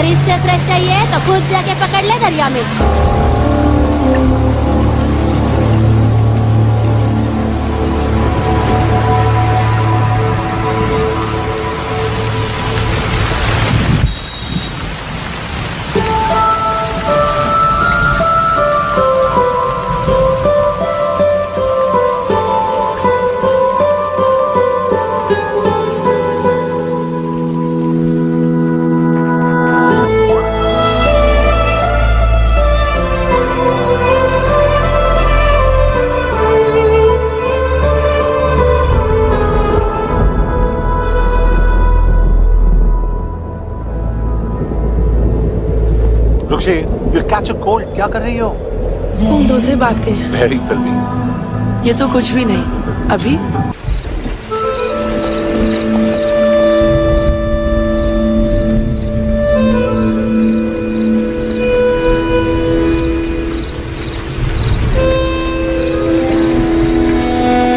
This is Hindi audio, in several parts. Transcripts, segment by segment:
अगर इससे फ्रेश चाहिए तो खुद जाके पकड़ ले दरिया में। रुक्षी, you'll catch a cold. क्या कर रही हो? बूंदों से बातें। Very filmy. ये तो कुछ भी नहीं। अभी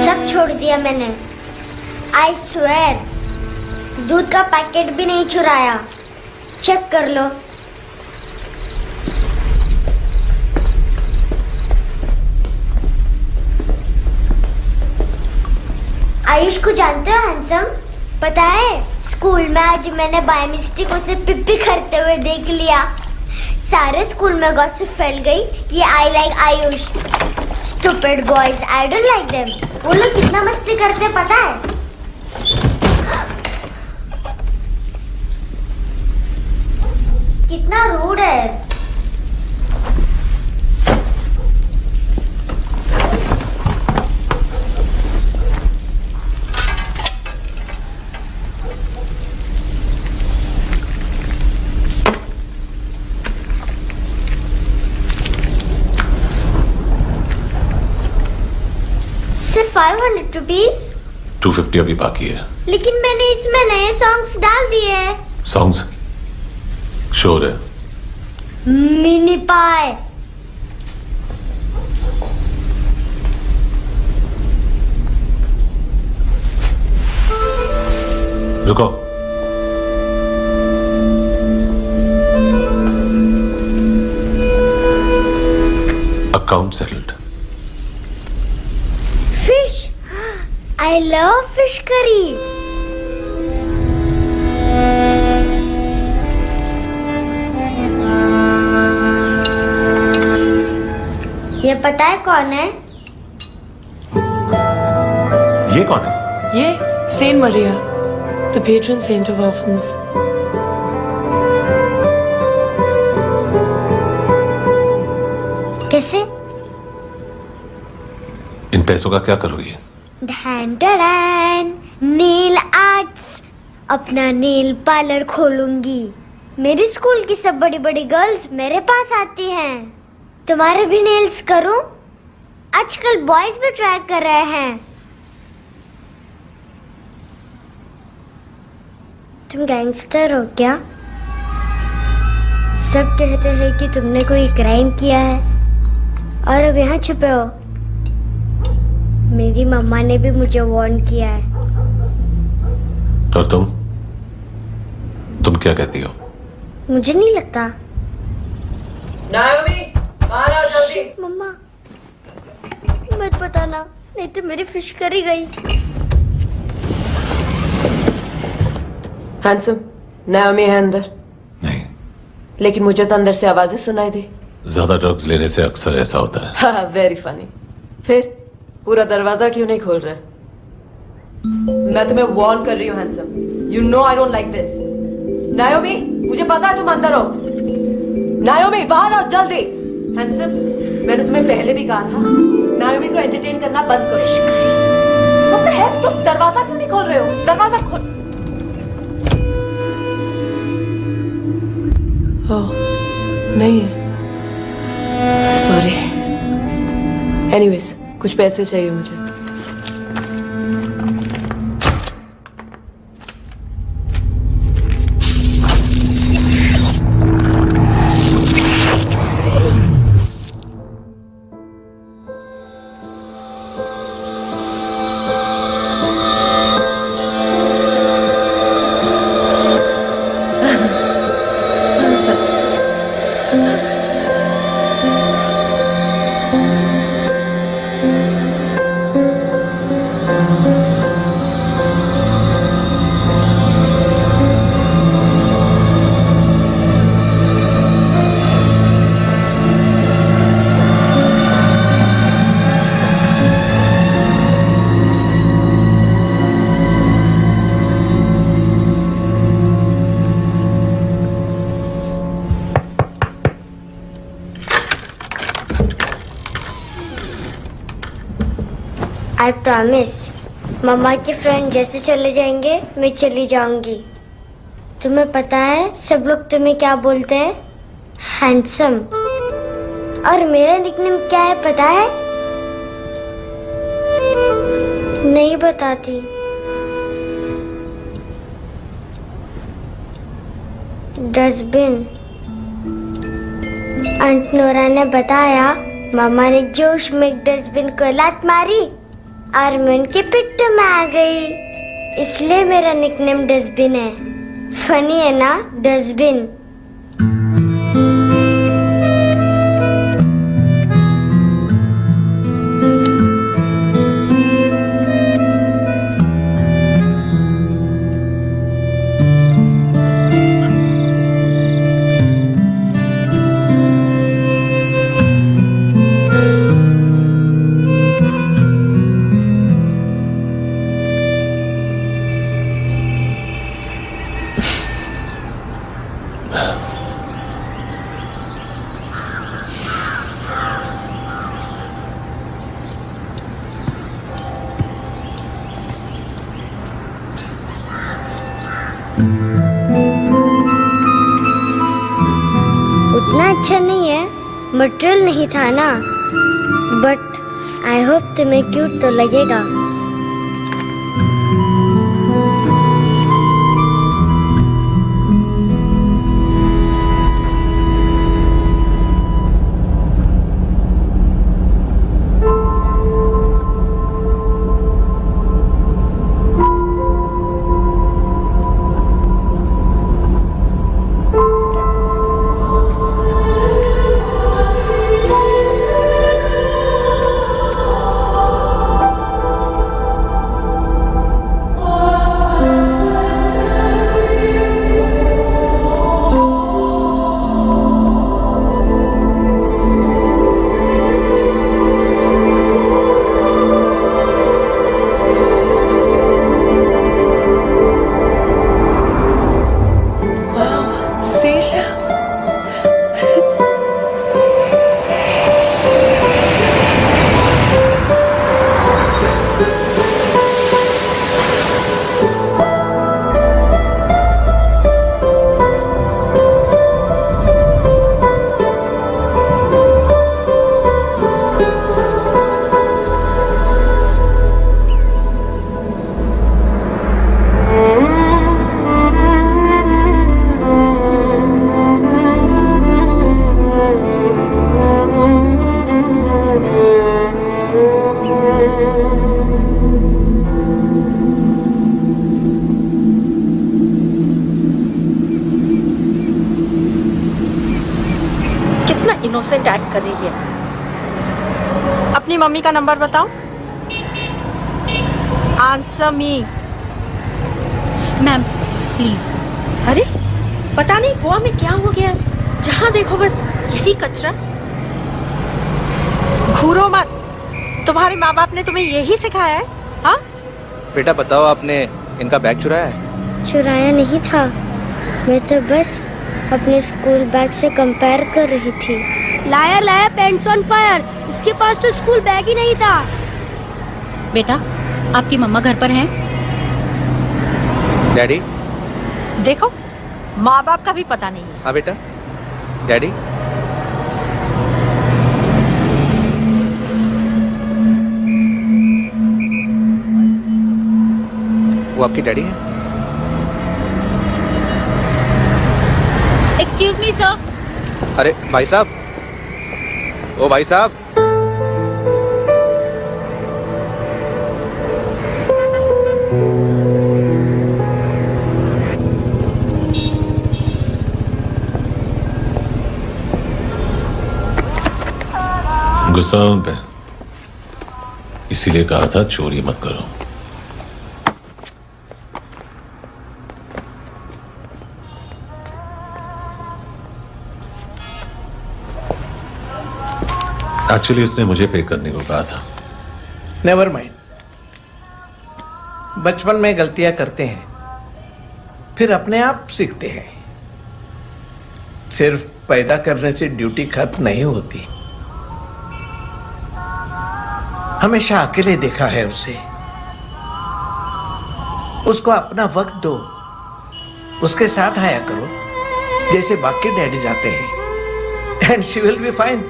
सब छोड़ दिया मैंने। I swear, दूध का पैकेट भी नहीं चुराया। चेक कर लो। आयुष को जानते हो हैंडसम? पता है स्कूल में आज मैंने बाय मिस्टेक उसे पिप्पी करते हुए देख लिया। सारे स्कूल में गॉसिप फैल गई कि I like Ayush. Stupid boys, I don't like them. वो लोग कितना मस्ती करते पता है? कितना रूड है। सिर्फ 500 रुपीज। 250 अभी बाकी है। लेकिन मैंने इसमें नए सॉन्ग्स डाल दिए हैं। सॉन्ग्स? शोर है। मिनी पाई। रुको। Account settled. Fish. I love fish curry. ये पता है कौन है? ये कौन है? ये saint Maria, the patron saint of orphans. कैसे? इन पैसों का क्या करोगी? ढैन ढैन, नेल आर्ट्स। अपना नेल पार्लर खोलूंगी। मेरे स्कूल की सब बड़ी बड़ी गर्ल्स मेरे पास आती हैं। तुम्हारे भी नेल्स करूं? आजकल बॉयज भी ट्राई कर रहे हैं। तुम गैंगस्टर हो क्या? सब कहते हैं कि तुमने कोई क्राइम किया है और अब यहाँ छुपे हो। मेरी मम्मा ने भी मुझे वार्न किया है। और तुम क्या कहती हो? मुझे नहीं लगता। नायोमी, बाहर आओ जल्दी। मम्मा मत बताना, नहीं तो मेरी फिश करी गई। हैंडसम, नायोमी है अंदर। नहीं। लेकिन मुझे तो अंदर से आवाजें सुनाई दी। ज्यादा ड्रग्स लेने से अक्सर ऐसा होता है। हाँ, वेरी फनी। फिर पूरा दरवाजा क्यों नहीं खोल रहे? मैं तुम्हें वार्न कर रही हूँ handsome. You know I don't like this. नायोमी, मुझे पता है तुम अंदर हो। नायोमी, बाहर आओ जल्दी। हैंडसम, मैंने तुम्हें पहले भी कहा था नायोमी को एंटरटेन करना बंद करो। What the heck? तुम दरवाजा क्यों नहीं खोल रहे हो? दरवाजा खोल। ओह, नहीं है। सॉरी। एनीवेज, कुछ पैसे चाहिए मुझे। I promise. मम्मा के फ्रेंड जैसे चले जाएंगे मैं चली जाऊंगी। तुम्हें पता है सब लोग तुम्हें क्या बोलते हैं? हैंडसम। और मेरा निकनेम क्या है पता है? नहीं बताती। डस्टबिन। आंट नोरा ने बताया मामा ने जोश में एक डस्टबिन को लात मारी और मैं उनके पिट्ठू में आ गई, इसलिए मेरा निकनेम डस्टबिन है। फनी है ना डस्टबिन? उतना अच्छा नहीं है, मटेरियल नहीं था ना, बट आई होप तुम्हें क्यूट तो लगेगा। इनोसेंट एक्ट कर रही है। अपनी मम्मी का नंबर बताओ। Answer me. Ma'am please. अरे पता नहीं गोवा में क्या हो गया, जहाँ देखो बस यही कचरा। घूरो मत, तुम्हारे माँ बाप ने तुम्हें यही सिखाया है? हाँ बेटा बताओ, आपने इनका बैग चुराया है? चुराया नहीं था, मैं तो बस अपने स्कूल बैग से कंपेयर कर रही थी। Liar liar pants on fire, इसके पास तो स्कूल बैग ही नहीं था। बेटा आपकी मम्मा घर पर हैं? डैडी देखो, माँ बाप का भी पता नहीं है। हाँ बेटा। डैडी वो आपकी डैडी है? Excuse me sir. अरे भाई साहब, ओ भाई साहब। गुस्सा उन पे, इसीलिए कहा था चोरी मत करो। एक्चुअली उसने मुझे पे करने को कहा था। नेवर माइंड, बचपन में गलतियां करते हैं, फिर अपने आप सीखते हैं। सिर्फ पैदा करने से ड्यूटी खत्म नहीं होती। हमेशा अकेले देखा है उसे। उसको अपना वक्त दो, उसके साथ आया करो जैसे बाकी डैडीज आते हैं, and she will be fine.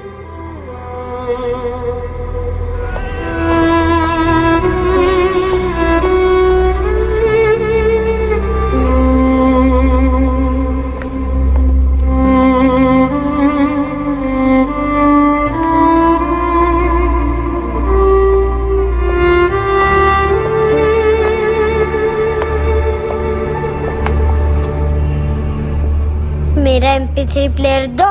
मेरा MP3 प्लेयर दो।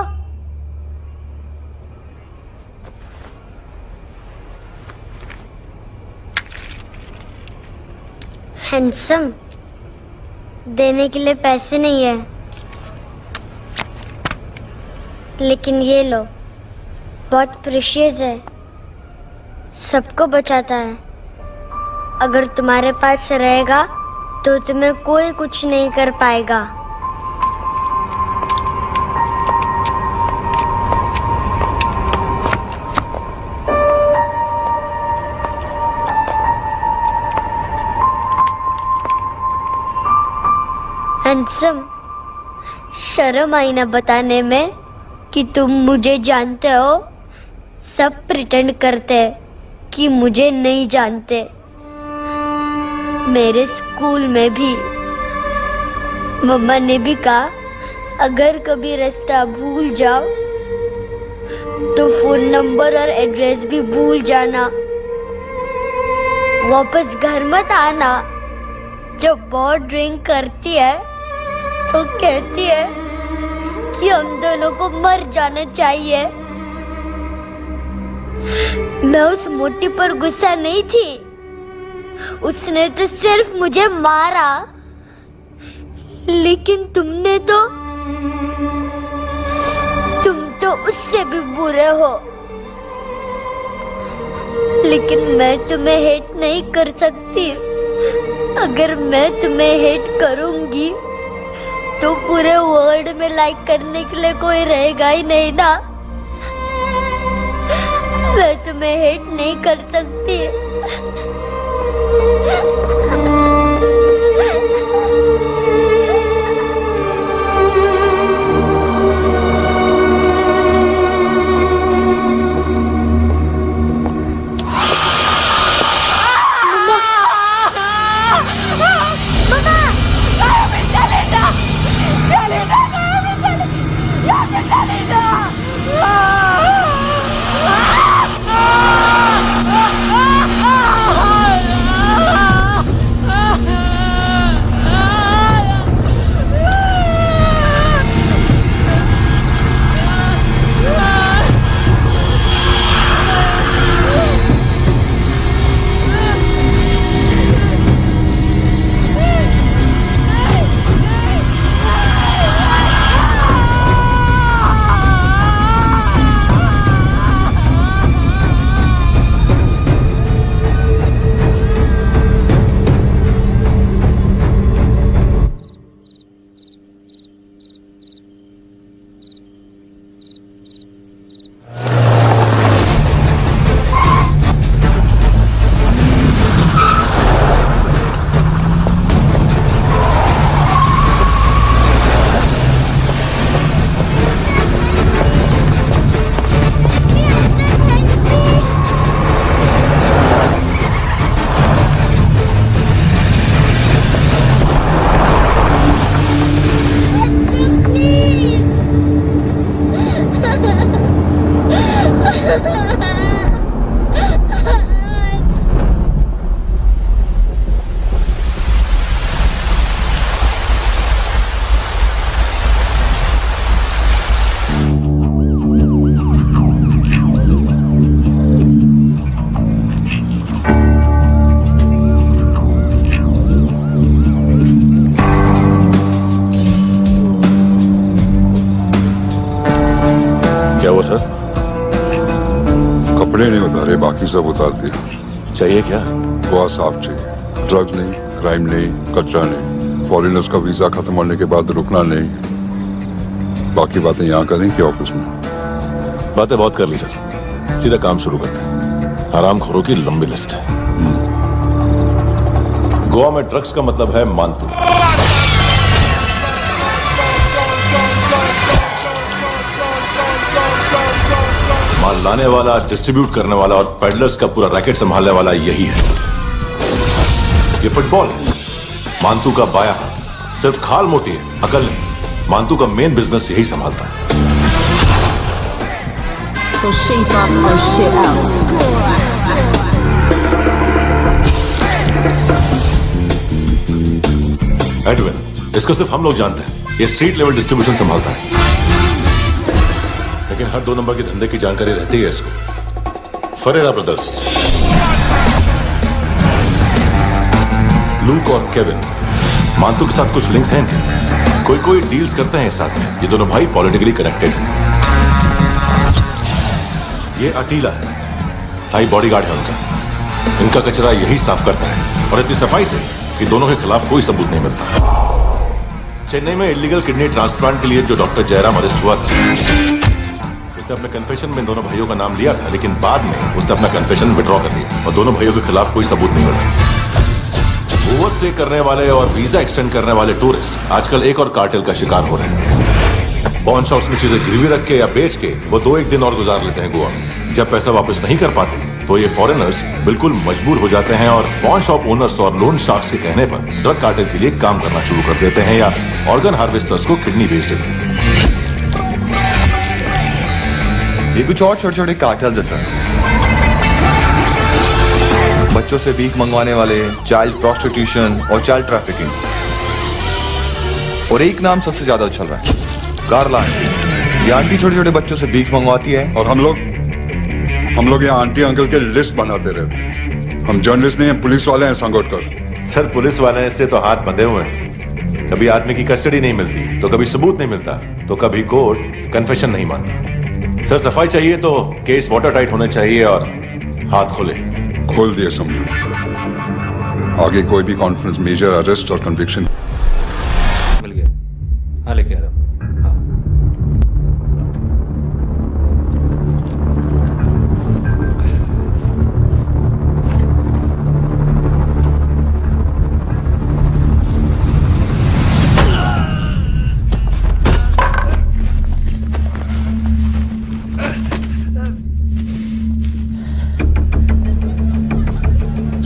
हैंडसम, देने के लिए पैसे नहीं है, लेकिन ये लो, बहुत प्रीशियस है, सबको बचाता है। अगर तुम्हारे पास रहेगा तो तुम्हें कोई कुछ नहीं कर पाएगा। हैंडसम, शर्म आई ना बताने में कि तुम मुझे जानते हो। सब प्रिटेंड करते हैं कि मुझे नहीं जानते। मेरे स्कूल में भी मम्मा ने भी कहा, अगर कभी रास्ता भूल जाओ तो फोन नंबर और एड्रेस भी भूल जाना, वापस घर मत आना। जब बहुत ड्रिंक करती है तो कहती है कि हम दोनों को मर जाना चाहिए। मैं उस मोटी पर गुस्सा नहीं थी, उसने तो सिर्फ मुझे मारा, लेकिन तुम तो उससे भी बुरे हो। लेकिन मैं तुम्हें हेट नहीं कर सकती। अगर मैं तुम्हें हेट करूंगी तो पूरे वर्ल्ड में लाइक करने के लिए कोई रहेगा ही नहीं ना। मैं तुम्हें हेट नहीं कर सकती। क्या हुआ सर? कपड़े नहीं उतारे, बाकी सब उतार दिए। चाहिए क्या? बहुत साफ चाहिए। ड्रग्स नहीं, क्राइम नहीं, कचरा नहीं। फॉरेनर्स का वीजा खत्म होने के बाद रुकना नहीं। बाकी बातें यहाँ करें कि ऑफिस में? बातें बहुत कर ली सर, सीधा काम शुरू करते हैं। हरामखोरों की लंबी लिस्ट है। गोवा में ड्रग्स का मतलब है मानतू। माल लाने वाला, डिस्ट्रीब्यूट करने वाला और पेडलर्स का पूरा रैकेट संभालने वाला यही है। ये फुटबॉल है, मानतू का बाया हाथ। सिर्फ खाल मोटी है, अकल नहीं। मानतू का मेन बिजनेस यही संभालता है। So shake off our shit out. Edwin, इसको सिर्फ हम लोग जानते हैं। ये स्ट्रीट लेवल डिस्ट्रीब्यूशन संभालता है, लेकिन हर 2 नंबर के धंधे की जानकारी रहती है इसको। फरेरा ब्रदर्स, लूक और केविन, मानतू के साथ कुछ लिंक्स हैं। कोई डील्स करते हैं साथ में। ये दोनों भाई पॉलिटिकली कनेक्टेड हैं। ये अटीला है, थाई बॉडीगार्ड है उनका। इनका कचरा यही साफ करता है, और इतनी सफाई से कि दोनों के खिलाफ कोई सबूत नहीं मिलता। चेन्नई में इलीगल किडनी ट्रांसप्लांट के लिए जो डॉक्टर जयराम अरेस्ट हुआ था, उसने अपने कन्फेशन में दोनों भाइयों का नाम लिया था, लेकिन बाद में उसने अपना कन्फेशन विड्रॉ कर दिया और दोनों भाइयों के खिलाफ कोई सबूत नहीं मिला। ओवर स्टे करने वाले और वीजा एक्सटेंड करने वाले टूरिस्ट आजकल एक और कार्टेल का शिकार हो रहे हैं। पॉन शॉप्स में चीजें गिरवी रख के या बेच के वो 2-1 दिन और गुजार लेते हैं गोवा में। जब पैसा वापस नहीं कर पाते तो ये फॉरेनर्स बिल्कुल मजबूर हो जाते हैं और पॉन शॉप ओनर्स और लोन शार्क्स के कहने पर ड्रग कार्टेल के लिए काम करना शुरू कर देते हैं या ऑर्गन हार्वेस्टर्स को किडनी बेच देते हैं। ये कुछ और छोटे छोटे कार्टेल्स है सर। बच्चों से भीख मंगवाने वाले, चाइल्ड प्रोस्टिट्यूशन और चाइल्ड ट्रैफिकिंग। और एक नाम सबसे ज्यादा उछल रहा है, कारला आंटी। ये आंटी छोटे छोटे बच्चों से भीख मंगवाती है। और हम लोग यहाँ आंटी अंकल के लिस्ट बनाते रहते। हम जर्नलिस्ट नहीं हैं, पुलिस वाले हैं संगोटकर। सर, पुलिस वाले से तो हाथ बंधे हुए हैं। कभी आदमी की कस्टडी नहीं मिलती तो कभी सबूत नहीं मिलता तो कभी कोर्ट कन्फेशन नहीं मानता। सर, सफाई चाहिए तो केस वाटर टाइट होने चाहिए और हाथ खुले। खोल दिए समझो। आगे कोई भी कॉन्फ्रेंस, मेजर अरेस्ट और कन्विक्शन मिल गया। हाँ, लेके आ रहा हूँ।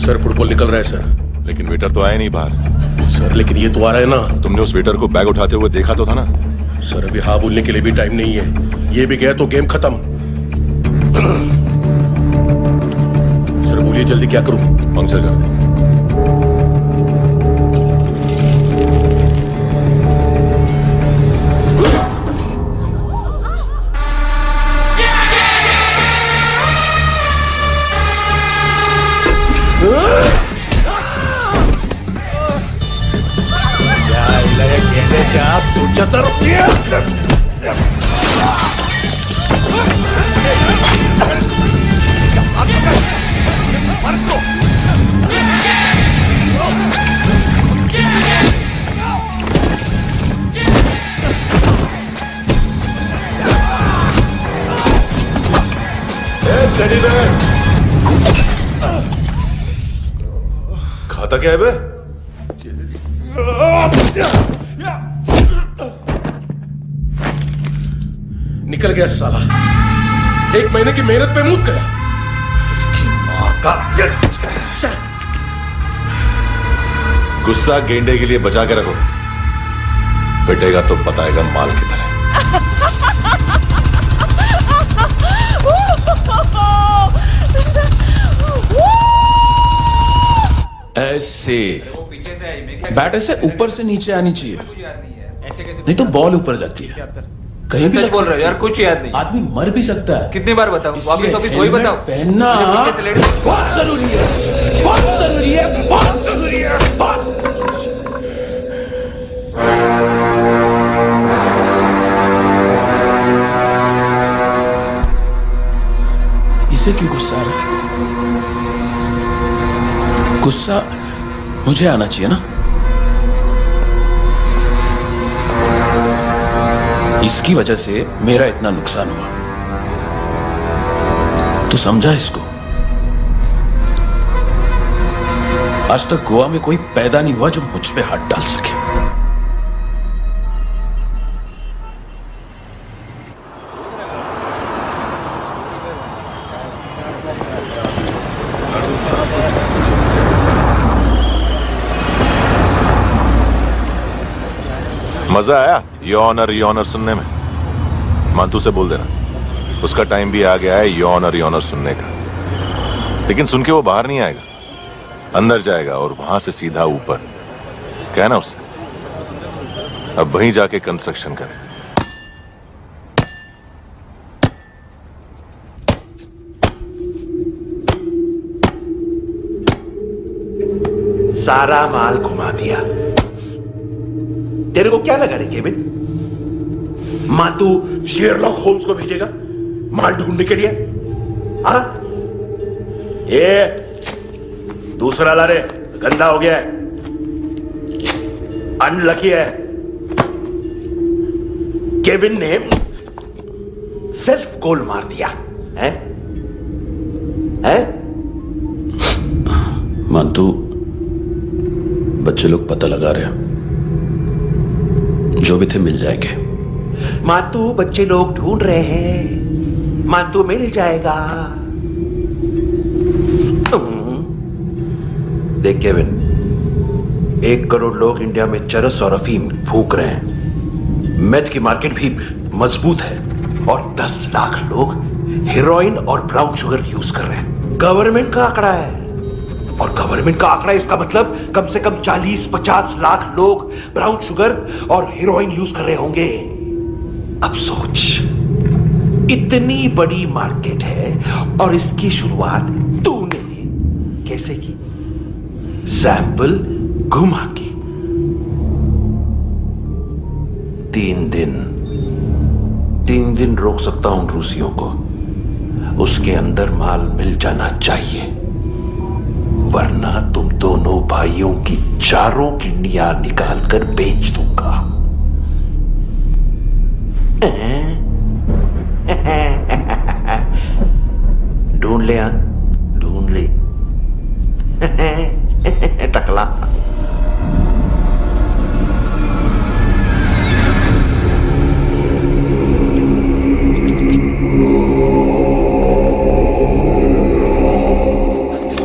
सर, फुटबॉल निकल रहा है सर। लेकिन वेटर तो आया नहीं बाहर। सर, लेकिन ये तो आ रहा है ना। तुमने उस वेटर को बैग उठाते हुए देखा तो था ना। सर, अभी हाँ बोलने के लिए भी टाइम नहीं है। ये भी गया तो गेम खत्म। सर, बोलिए जल्दी क्या करूं? पंक्चर कर दे। खाता क्या है बे? निकल गया साला। 1 महीने की मेहनत पे मूत गया। इसकी मां का गुस्सा गेंडे के लिए बचा के रखो, पिटेगा तो बताएगा माल की तरह। ऐसे बैट ऐसे ऊपर से नीचे आनी चाहिए, नहीं तो बॉल ऊपर जाती है। कहीं भी बोल रहे हो यार, कुछ याद नहीं। आदमी मर भी सकता है। कितनी बार बताऊं? वापिस वही बताओ। पहनना बहुत जरूरी है, बहुत जरूरी है, बहुत जरूरी है। इसे क्यों गुस्सा आ रहा है? गुस्सा मुझे आना चाहिए ना। इसकी वजह से मेरा इतना नुकसान हुआ। तू समझा इसको? आज तक गोवा में कोई पैदा नहीं हुआ जो मुझ पे हाथ डाल सके। मजा आया यॉनर सुनने में? मांतू से बोल देना, उसका टाइम भी आ गया है यॉनर सुनने का। लेकिन सुन के वो बाहर नहीं आएगा, अंदर जाएगा और वहां से सीधा ऊपर। कहना उससे अब वहीं जाके कंस्ट्रक्शन करे। सारा माल घुमा दिया। तेरे को क्या लगा रे केविन? मातू शेरलॉक होम्स को भेजेगा माल ढूंढने के लिए? हाँ, ये दूसरा ला रे, गंदा हो गया है, अनलकी है। केविन ने सेल्फ गोल मार दिया है? मांतू, बच्चे लोग पता लगा रहे हैं, जो भी थे मिल जाएंगे। मातू, बच्चे लोग ढूंढ रहे हैं, मातू मिल जाएगा। देख केविन, 1 करोड़ लोग इंडिया में चरस और अफीम फूंक रहे हैं। मेथ की मार्केट भी मजबूत है और 10 लाख लोग हेरोइन और ब्राउन शुगर यूज कर रहे हैं। गवर्नमेंट का आंकड़ा है, और गवर्नमेंट का आंकड़ा इसका मतलब कम से कम 40-50 लाख लोग ब्राउन शुगर और हेरोइन यूज कर रहे होंगे। अब सोच, इतनी बड़ी मार्केट है और इसकी शुरुआत तूने कैसे की? सैंपल घुमा के। 3 दिन रोक सकता हूं रूसियों को, उसके अंदर माल मिल जाना चाहिए, वरना तुम दोनों भाइयों की 4 किडनियां निकाल कर बेच दूंगा। ढूंढ ले, ढूंढ ले टकला।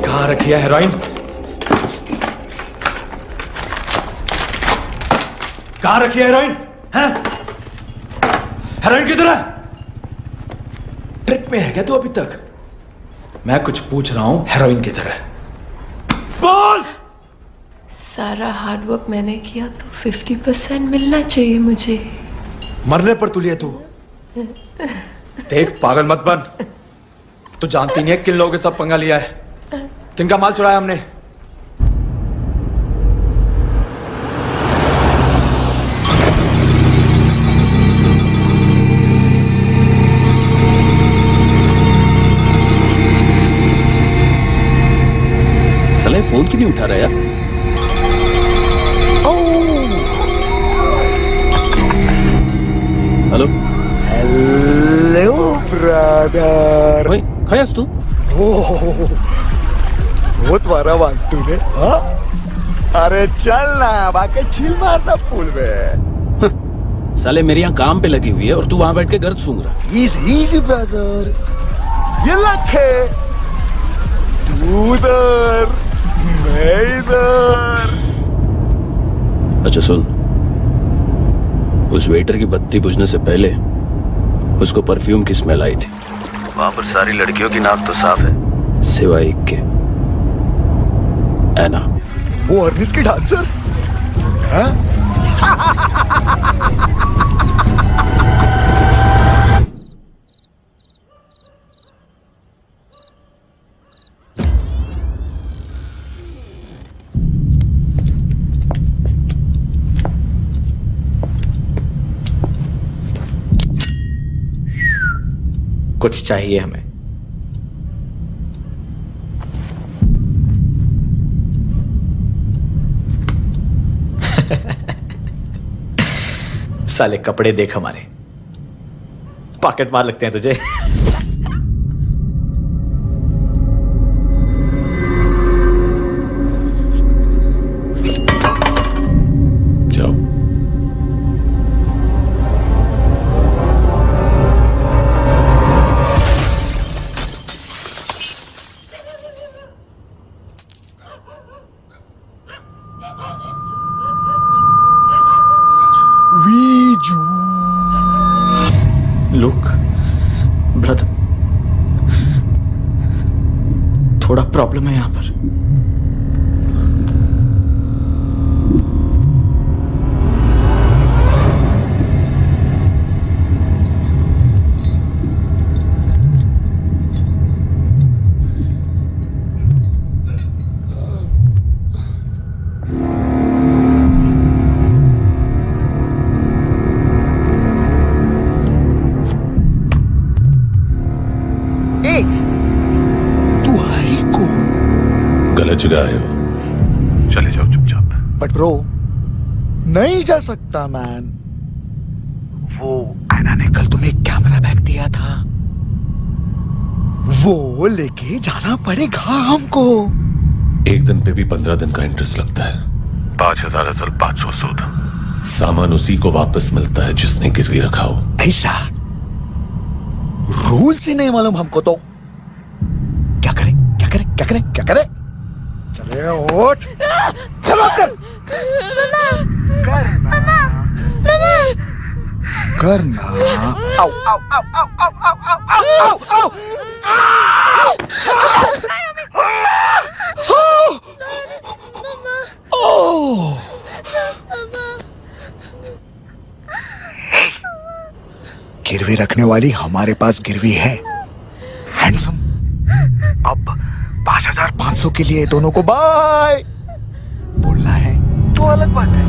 कहाँ रखी है हेरोइन? कहाँ रखी है हेरोइन? हैं? हेरोइन किधर है? ट्रिप में है क्या तू अभी तक? मैं कुछ पूछ रहा हूं, हेरोइन किधर है? बोल! सारा हार्डवर्क मैंने किया तो 50% मिलना चाहिए मुझे। मरने पर तुलिए तू। देख, पागल मत बन। तू जानती नहीं है किन लोगों के साथ पंगा लिया है, किनका माल चुराया हमने। साले फोन क्यों नहीं उठा रहा यार? Hello hello brother. ओए, खयास तू? बहुत मारा मांगतू ने। हाँ? अरे चल ना, बाकी चिल मारना फूल में। साले मेरे यहाँ काम पे लगी हुई है और तू वहां बैठ के गर्द सूंघ रहा। इजी ब्रदर, ये लखे तू उधर, मैं इधर। अच्छा सुन, उस वेटर की बत्ती बुझने से पहले उसको परफ्यूम की स्मेल आई थी। वहां पर सारी लड़कियों की नाक तो साफ है, सिवाय एक के, एना। वो अर्निस की डांसर? हाँ? कुछ चाहिए हमें। साले कपड़े देख हमारे, पॉकेट मार लगते हैं तुझे। लुक ब्रदर, थोड़ा प्रॉब्लम है यहां पर। गलत जगह आए हो, चले जाओ चुपचाप। बट ब्रो, नहीं जा सकता मैन। वो एना ने कल तुम्हें एक कैमरा बैग दिया था, वो लेके जाना पड़ेगा हमको। एक दिन पे भी 15 दिन का इंटरेस्ट लगता है। 5,000 असल 500 सूद। सामान उसी को वापस मिलता है जिसने गिरवी रखा हो। ऐसा रूल्स ही नहीं मालूम हमको तो। क्या करें क्या करें क्या करें क्या करें? चले उठ, चलो चल। करना आओ आओ आओ आओ आओ आओ आओ आओ आओ। गिरवी रखने वाली हमारे पास गिरवी है हैंडसम। अब 5,500 के लिए दोनों को बाय बोलना है तो अलग बात है।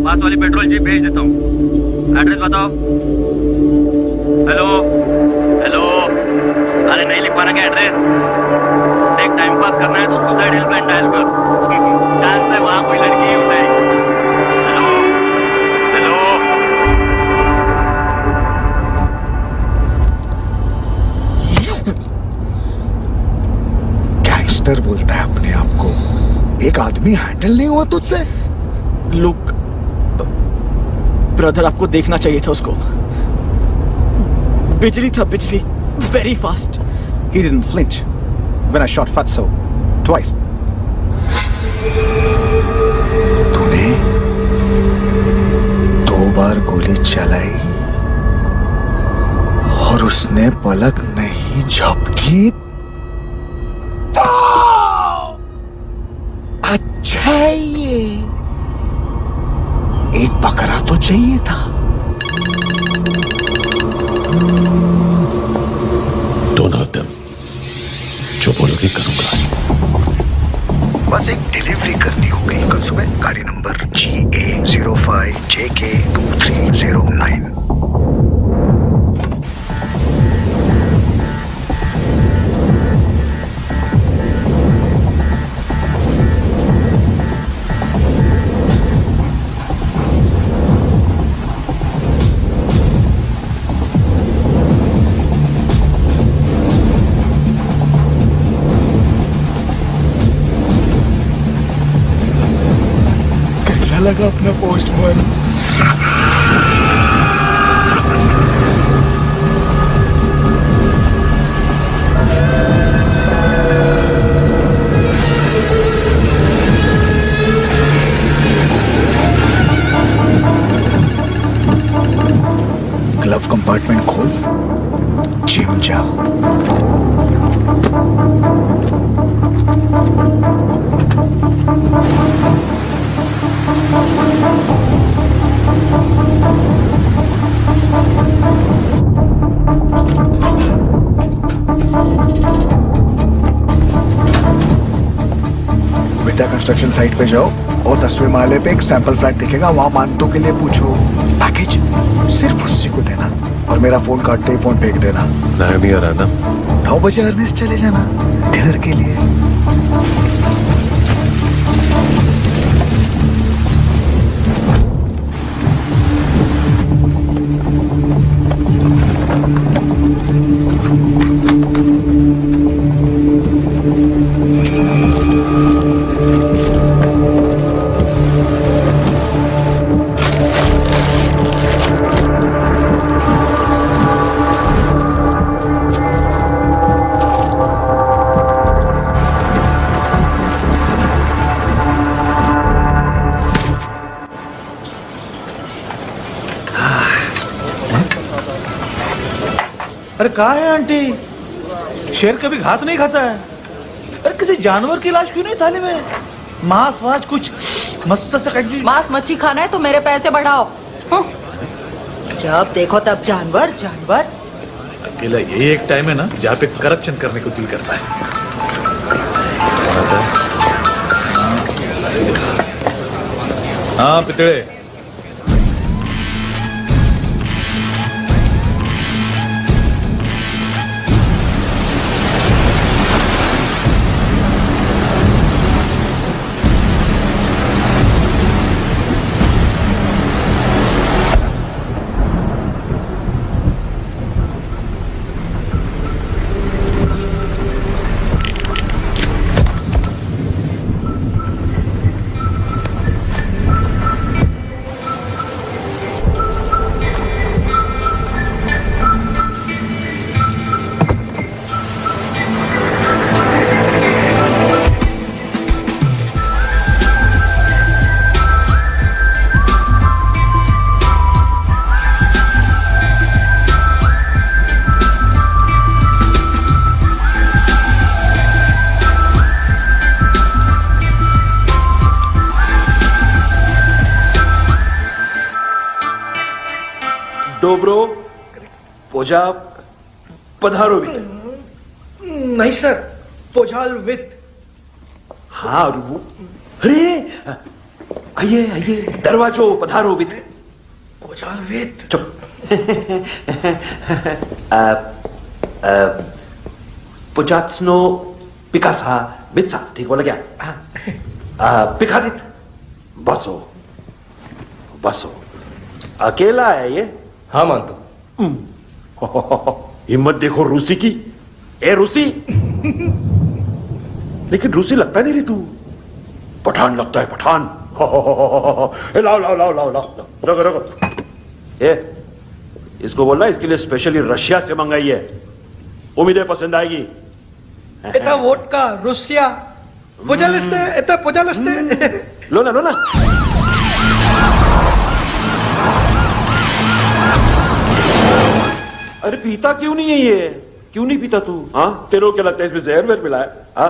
पास वाली पेट्रोल जीप भेज देता हूँ। एड्रेस बताओ। हेलो हेलो, अरे नहीं लिखवाना क्या एड्रेस? देख टाइम पास करना है तो सुसाइड हेल्पलाइन डायल कर। चांस है वहाँ कोई लड़की ही उठाई। हेलो हेलो, गैंगस्टर बोलता है अपने आप को। एक आदमी हैंडल नहीं हुआ तुझसे? लुक ब्रदर, आपको देखना चाहिए था उसको। बिजली था, बिजली, very fast. He didn't flinch when I shot Fatso twice. तूने 2 बार गोली चलाई और उसने पलक नहीं झपकी तो अच्छा है ये। एक बकरा तो चाहिए था। Don't hurt them. जो बोलोगे करूंगा। बस एक डिलीवरी करनी होगी कल सुबह। गाड़ी नंबर GA05JK2309। लगा अपना पोस्टमैन? ग्लव कंपार्टमेंट खोल, जिम जा। विद्या कंस्ट्रक्शन साइट पे जाओ और 10वें माले पे एक सैंपल फ्लैट दिखेगा, वहां मानतों के लिए पूछो। पैकेज सिर्फ उसी को देना और मेरा फोन काटते ही फोन फेंक देना। नहीं आ रहा ना? 9 बजे अर्नेस्ट चले जाना डिनर के लिए। अरे कहा है आंटी, शेर कभी घास नहीं खाता है। अरे किसी जानवर की लाश क्यों नहीं थाली में? मांस वाज कुछ मस्त से मांस मच्छी खाना है तो मेरे पैसे बढ़ाओ। जब देखो तब जानवर जानवर। अकेला यही एक टाइम है ना जहाँ पे करप्शन करने को दिल करता है। हाँ पितड़े, डोब्रो पोजा पधारोवित। नहीं सर, पोजाल विथ। हाँ और वो, अरे आइए आइए, दरवाजो पधारोवित। पोजाल विथ। चुप। पुजात्सनो पिकासा वित्सा, ठीक बोला क्या? पिकादित। बसो बसो। अकेला है ये? हाँ मानतो। हिम्मत देखो रूसी की। ए रूसी, लेकिन रूसी लगता नहीं रे तू, पठान लगता है पठान। लाओ लाओ लाओ लाओ लाओ, रखो रखो। ए इसको बोलना इसके लिए स्पेशली रशिया से मंगाई है, उम्मीद है पसंद आएगी। इतना वोडका रुसिया पोजालस्ते, इतना पोजालस्ते। लो ना लो ना। अरे पीता क्यों नहीं है ये? क्यों नहीं पीता तू? हाँ तेरे को क्या लगता है इसमें जहर वहर मिला है? हाँ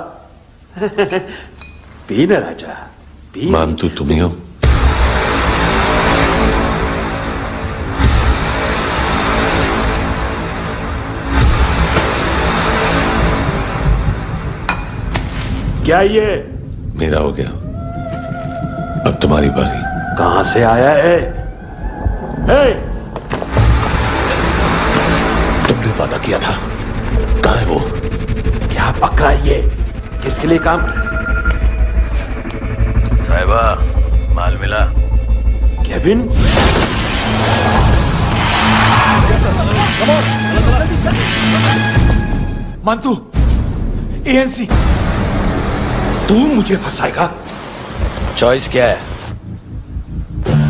पी ना राजा पी। मानतू तुम ही हो? क्या ये? मेरा हो गया, अब तुम्हारी बारी। कहां से आया है? तुमने वादा किया था, कहां है वो? क्या पकड़ा ये? किसके लिए काम? साहिबा माल मिला? केविन? मानतू, एएनसी। तू मुझे फंसाएगा? चॉइस क्या है?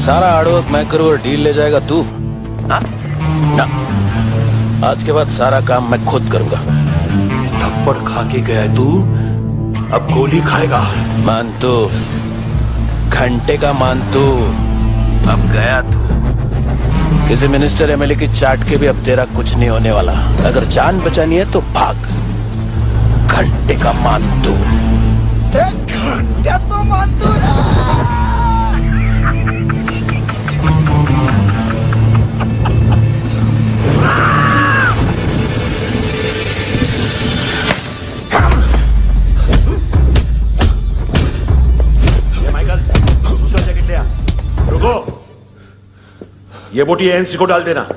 सारा हार्डवर्क मैं करूँ और डील ले जाएगा तू? हाँ? ना, आज के बाद सारा काम मैं खुद करूंगा। थप्पड़ खा के गया तू, अब गोली खाएगा। मान तू, घंटे का मान तू, अब गया तू। किसी मिनिस्टर एमएलए की चाट के भी अब तेरा कुछ नहीं होने वाला। अगर जान बचानी है तो भाग। घंटे का मान तू। घंटे तो मान तू ना। ये बोटी एएनसी को डाल देना।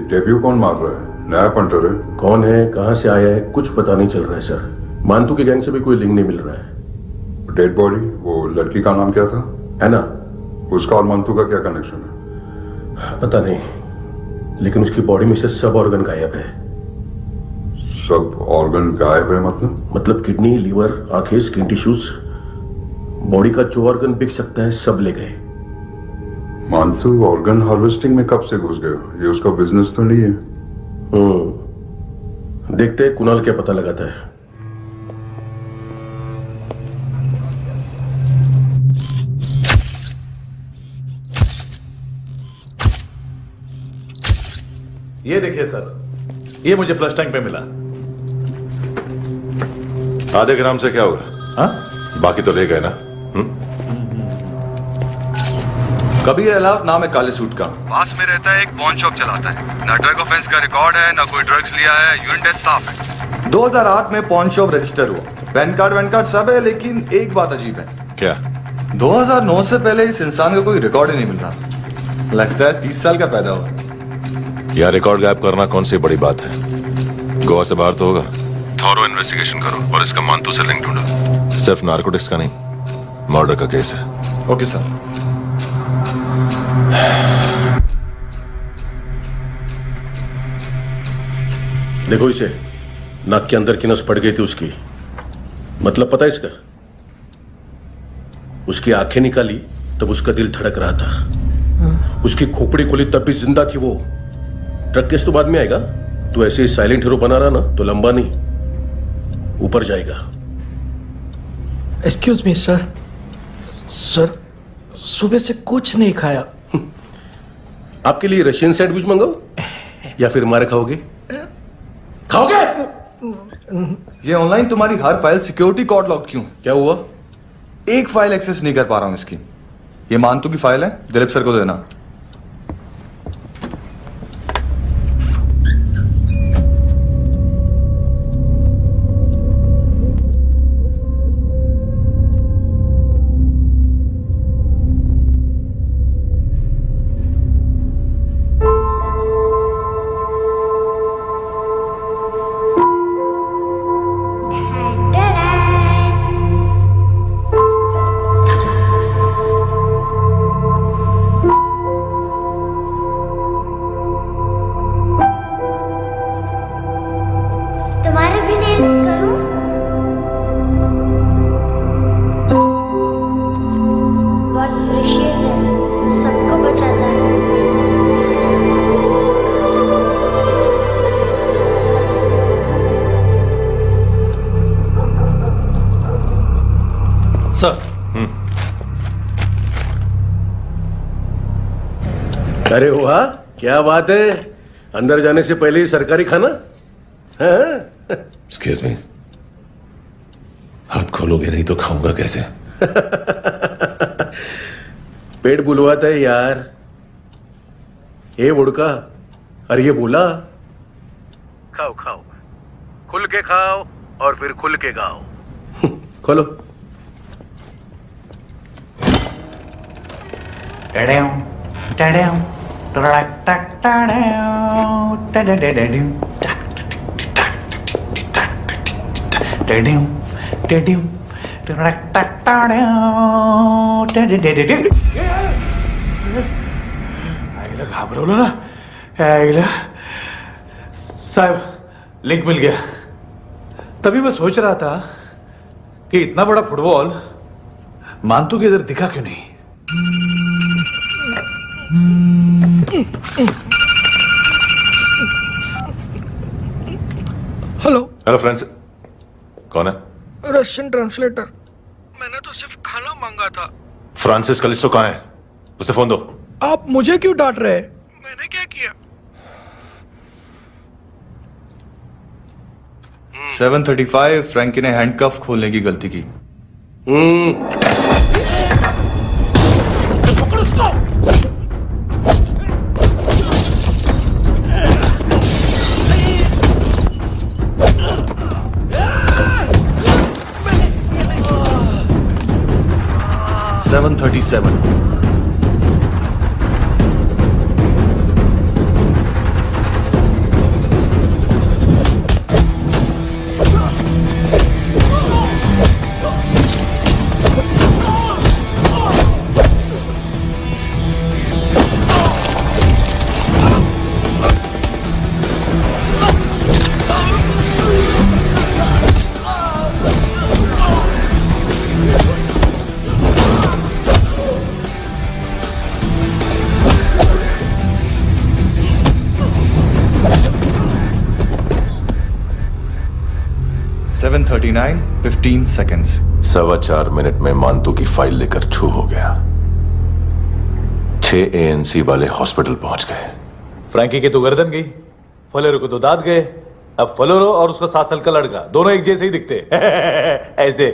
डेब्यू कौन मार रहा है? नया पंटर है। कौन है, कहां से आया है, कुछ पता नहीं चल रहा है सर। मानतू के गैंग से भी कोई लिंक नहीं मिल रहा है। डेड बॉडी, वो लड़की का नाम क्या था? है ना? उसका और मंतू का क्या कनेक्शन है? पता नहीं, लेकिन उसकी बॉडी में से सब ऑर्गन गायब है। सब ऑर्गन गायब है मतलब किडनी, लीवर, आंखें, स्किन टिश्यूज, बॉडी का जो ऑर्गन बिक सकता है सब ले गए। मंतू ऑर्गन हार्वेस्टिंग में कब से घुस गए? ये उसका बिजनेस तो नहीं है। देखते हैं कुणाल क्या पता लगाता है। ये देखिए सर, ये मुझे फ्लश टैंक पे मिला। आधे ग्राम से क्या होगा? हाँ? बाकी तो ले गए ना? कबीर अलाउत नाम है काले सूट का, पास में रहता है, एक पॉन शॉप चलाता है। ना ड्रग ऑफेंस का रिकॉर्ड है, ना कोई ड्रग्स लिया है, यूरिन टेस्ट साफ है। 2008 में पॉन शॉप रजिस्टर हुआ, पैन कार्ड सब है, लेकिन एक बात अजीब है। क्या? 2009 से पहले इस इंसान का कोई रिकॉर्ड ही नहीं मिल रहा। लगता है 30 साल का पैदा हुआ। यह रिकॉर्ड गायब करना कौन सी बड़ी बात है? गोवा से बाहर तो होगा। थॉरो इन्वेस्टिगेशन करो और इसका मानतू से लिंक ढूंढो। सिर्फ नारकोटिक्स का नहीं, मर्डर का केस है। Okay sir. देखो इसे, नाक के अंदर की नस पड़ गई थी उसकी। मतलब पता है इसका? उसकी आंखें निकाली तब उसका दिल धड़क रहा था। उसकी खोपड़ी खोली तब भी जिंदा थी वो। ड्रग केस तो बाद में आएगा। तो ऐसे ही साइलेंट हीरो बना रहा ना तो लंबा नहीं, ऊपर जाएगा। एक्सक्यूज मी सर, सुबह से कुछ नहीं खाया। आपके लिए रशियन सैंडविच मंगाओ या फिर मारे खाओगे? खाओगे? ये ऑनलाइन तुम्हारी हर फाइल सिक्योरिटी कोड लॉक क्यों? क्या हुआ? एक फाइल एक्सेस नहीं कर पा रहा हूं इसकी। ये मानतू की फाइल है, दिलीप सर को देना। तुम्हारे भी नेल्स करूं? बहुत प्रेशियस है, सबको बचाता है। सर। अरे वाह, क्या बात है। अंदर जाने से पहले ही सरकारी खाना। एक्सक्यूज मी, हाथ खोलोगे नहीं तो खाऊंगा कैसे? पेट बुलवाता है यार। ये बुड़का, अरे ये बोला खाओ खाओ, खुल के खाओ और फिर खुल के गाओ। खोलो। आईला घाबरवलं ना। आईला साहब, लिंक मिल गया। तभी मैं सोच रहा था कि इतना बड़ा फुटबॉल मानतू के इधर दिखा क्यों नहीं। हेलो फ्रेंड्स, कौन है? Russian translator. मैंने तो सिर्फ खाना मांगा था। फ्रांसिस कलिस्टो कहाँ है? उसे फोन दो। आप मुझे क्यों डांट रहे हैं? मैंने क्या किया? 735 फ्रैंकी ने हैंडकफ खोलने की गलती की। पकड़ उसको। 737 737 7:39 15 seconds. 4.25 मिनट में मानतू की फाइल लेकर छू हो गया। 6 ANC वाले हॉस्पिटल पहुंच गए। फ्रैंकी की तो गर्दन गई, फलेरो को तो दांत गए। अब फलेरो और उसका 7 साल का लड़का दोनों एक जैसे ही दिखते ऐसे।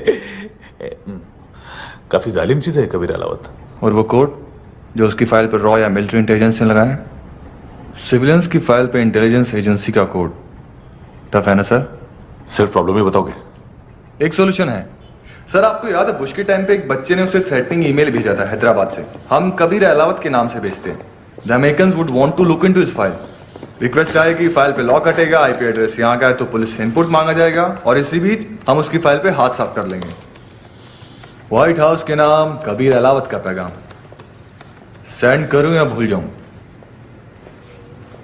काफी जालिम चीज है कबीर अलावत। और वो कोड जो उसकी फाइल पर रॉ या मिलिट्री इंटेलिजेंस ने लगाया, सिविलियंस की फाइल पे इंटेलिजेंस एजेंसी का कोड। टफ है ना सर? सिर्फ प्रॉब्लम ही बताओगे? एक सॉल्यूशन है सर। आपको याद है बुश के टाइम पे एक बच्चे ने उसे थ्रेटनिंग ईमेल भेजा था हैदराबाद से। हम कबीर अलावत के नाम से भेजते हैं। The Americans would want to look into his file. Request आएगी, फाइल पे लॉक हटेगा, आईपी एड्रेस यहाँ का है तो पुलिस से इनपुट मांगा जाएगा और इसी बीच हम उसकी फाइल पे हाथ साफ कर लेंगे। व्हाइट हाउस के नाम कबीर अलावत का पैगाम। सेंड करूं या भूल जाऊं,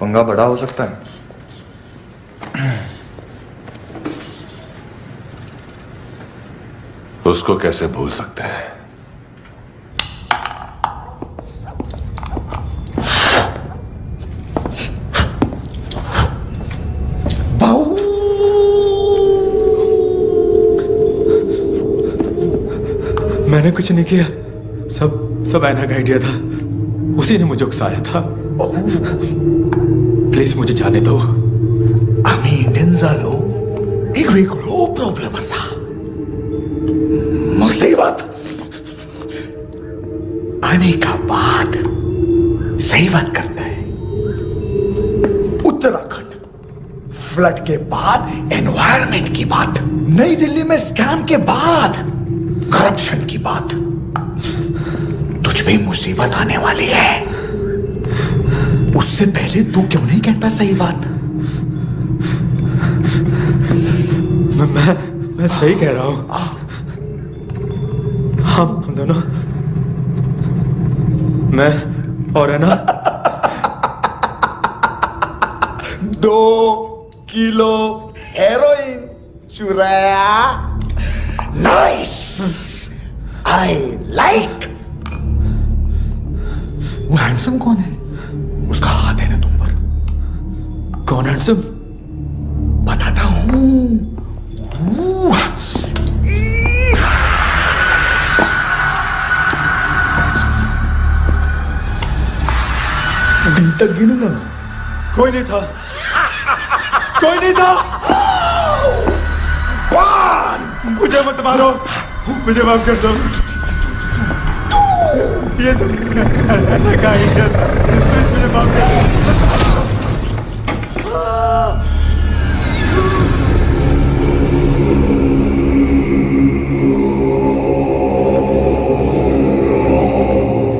पंगा बड़ा हो सकता है। उसको कैसे भूल सकते हैं? मैंने कुछ नहीं किया, सब ऐना का आइडिया था। उसी ने मुझे उकसाया था। प्लीज मुझे जाने दो। आम्ही इंडियन झालो एक वेगळो प्रॉब्लेम असा। मुसीबत आने का बाद सही बात करता है। उत्तराखंड फ्लड के बाद एनवायरनमेंट की बात, नई दिल्ली में स्कैम के बाद करप्शन की बात। तुझ पे मुसीबत आने वाली है, उससे पहले तू क्यों नहीं कहता सही बात? मैं सही कह रहा हूं। हम दोनों, मैं और है ना 2 किलो हेरोइन चुराया। Nice, I like. वो हैंडसम कौन है? उसका हाथ है ना तुम पर? कौन हैंडसम? बताता हूं। दिन तक गिनूंगा मैं। कोई नहीं था, कोई नहीं था। मुझे मत मारो, मुझे माफ कर दो। ये का आइडिया था, मुझे माफ कर दो।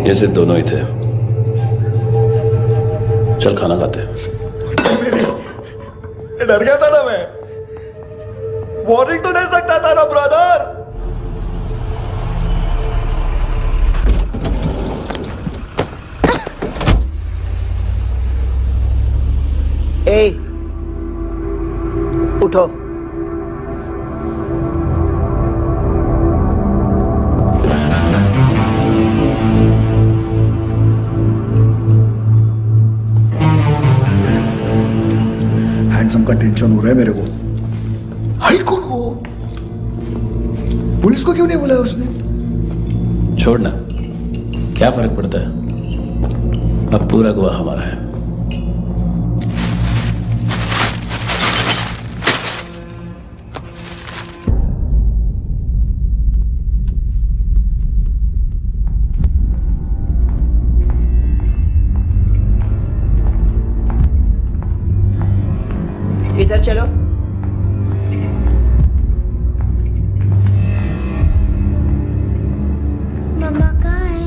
ये सिर्फ दोनों ही थे। चल खाना खाते हैं। डर गया था ना मैं। वार्निंग तो दे सकता था ना ब्रदर। ए, उठो। हैंडसम का टेंशन हो रहा है मेरे को। हाई कौन वो? पुलिस को क्यों नहीं बुलाया उसने? छोड़ना, क्या फर्क पड़ता है? अब पूरा गवाह हमारा है। इधर चलो। मम्मा कहाँ है?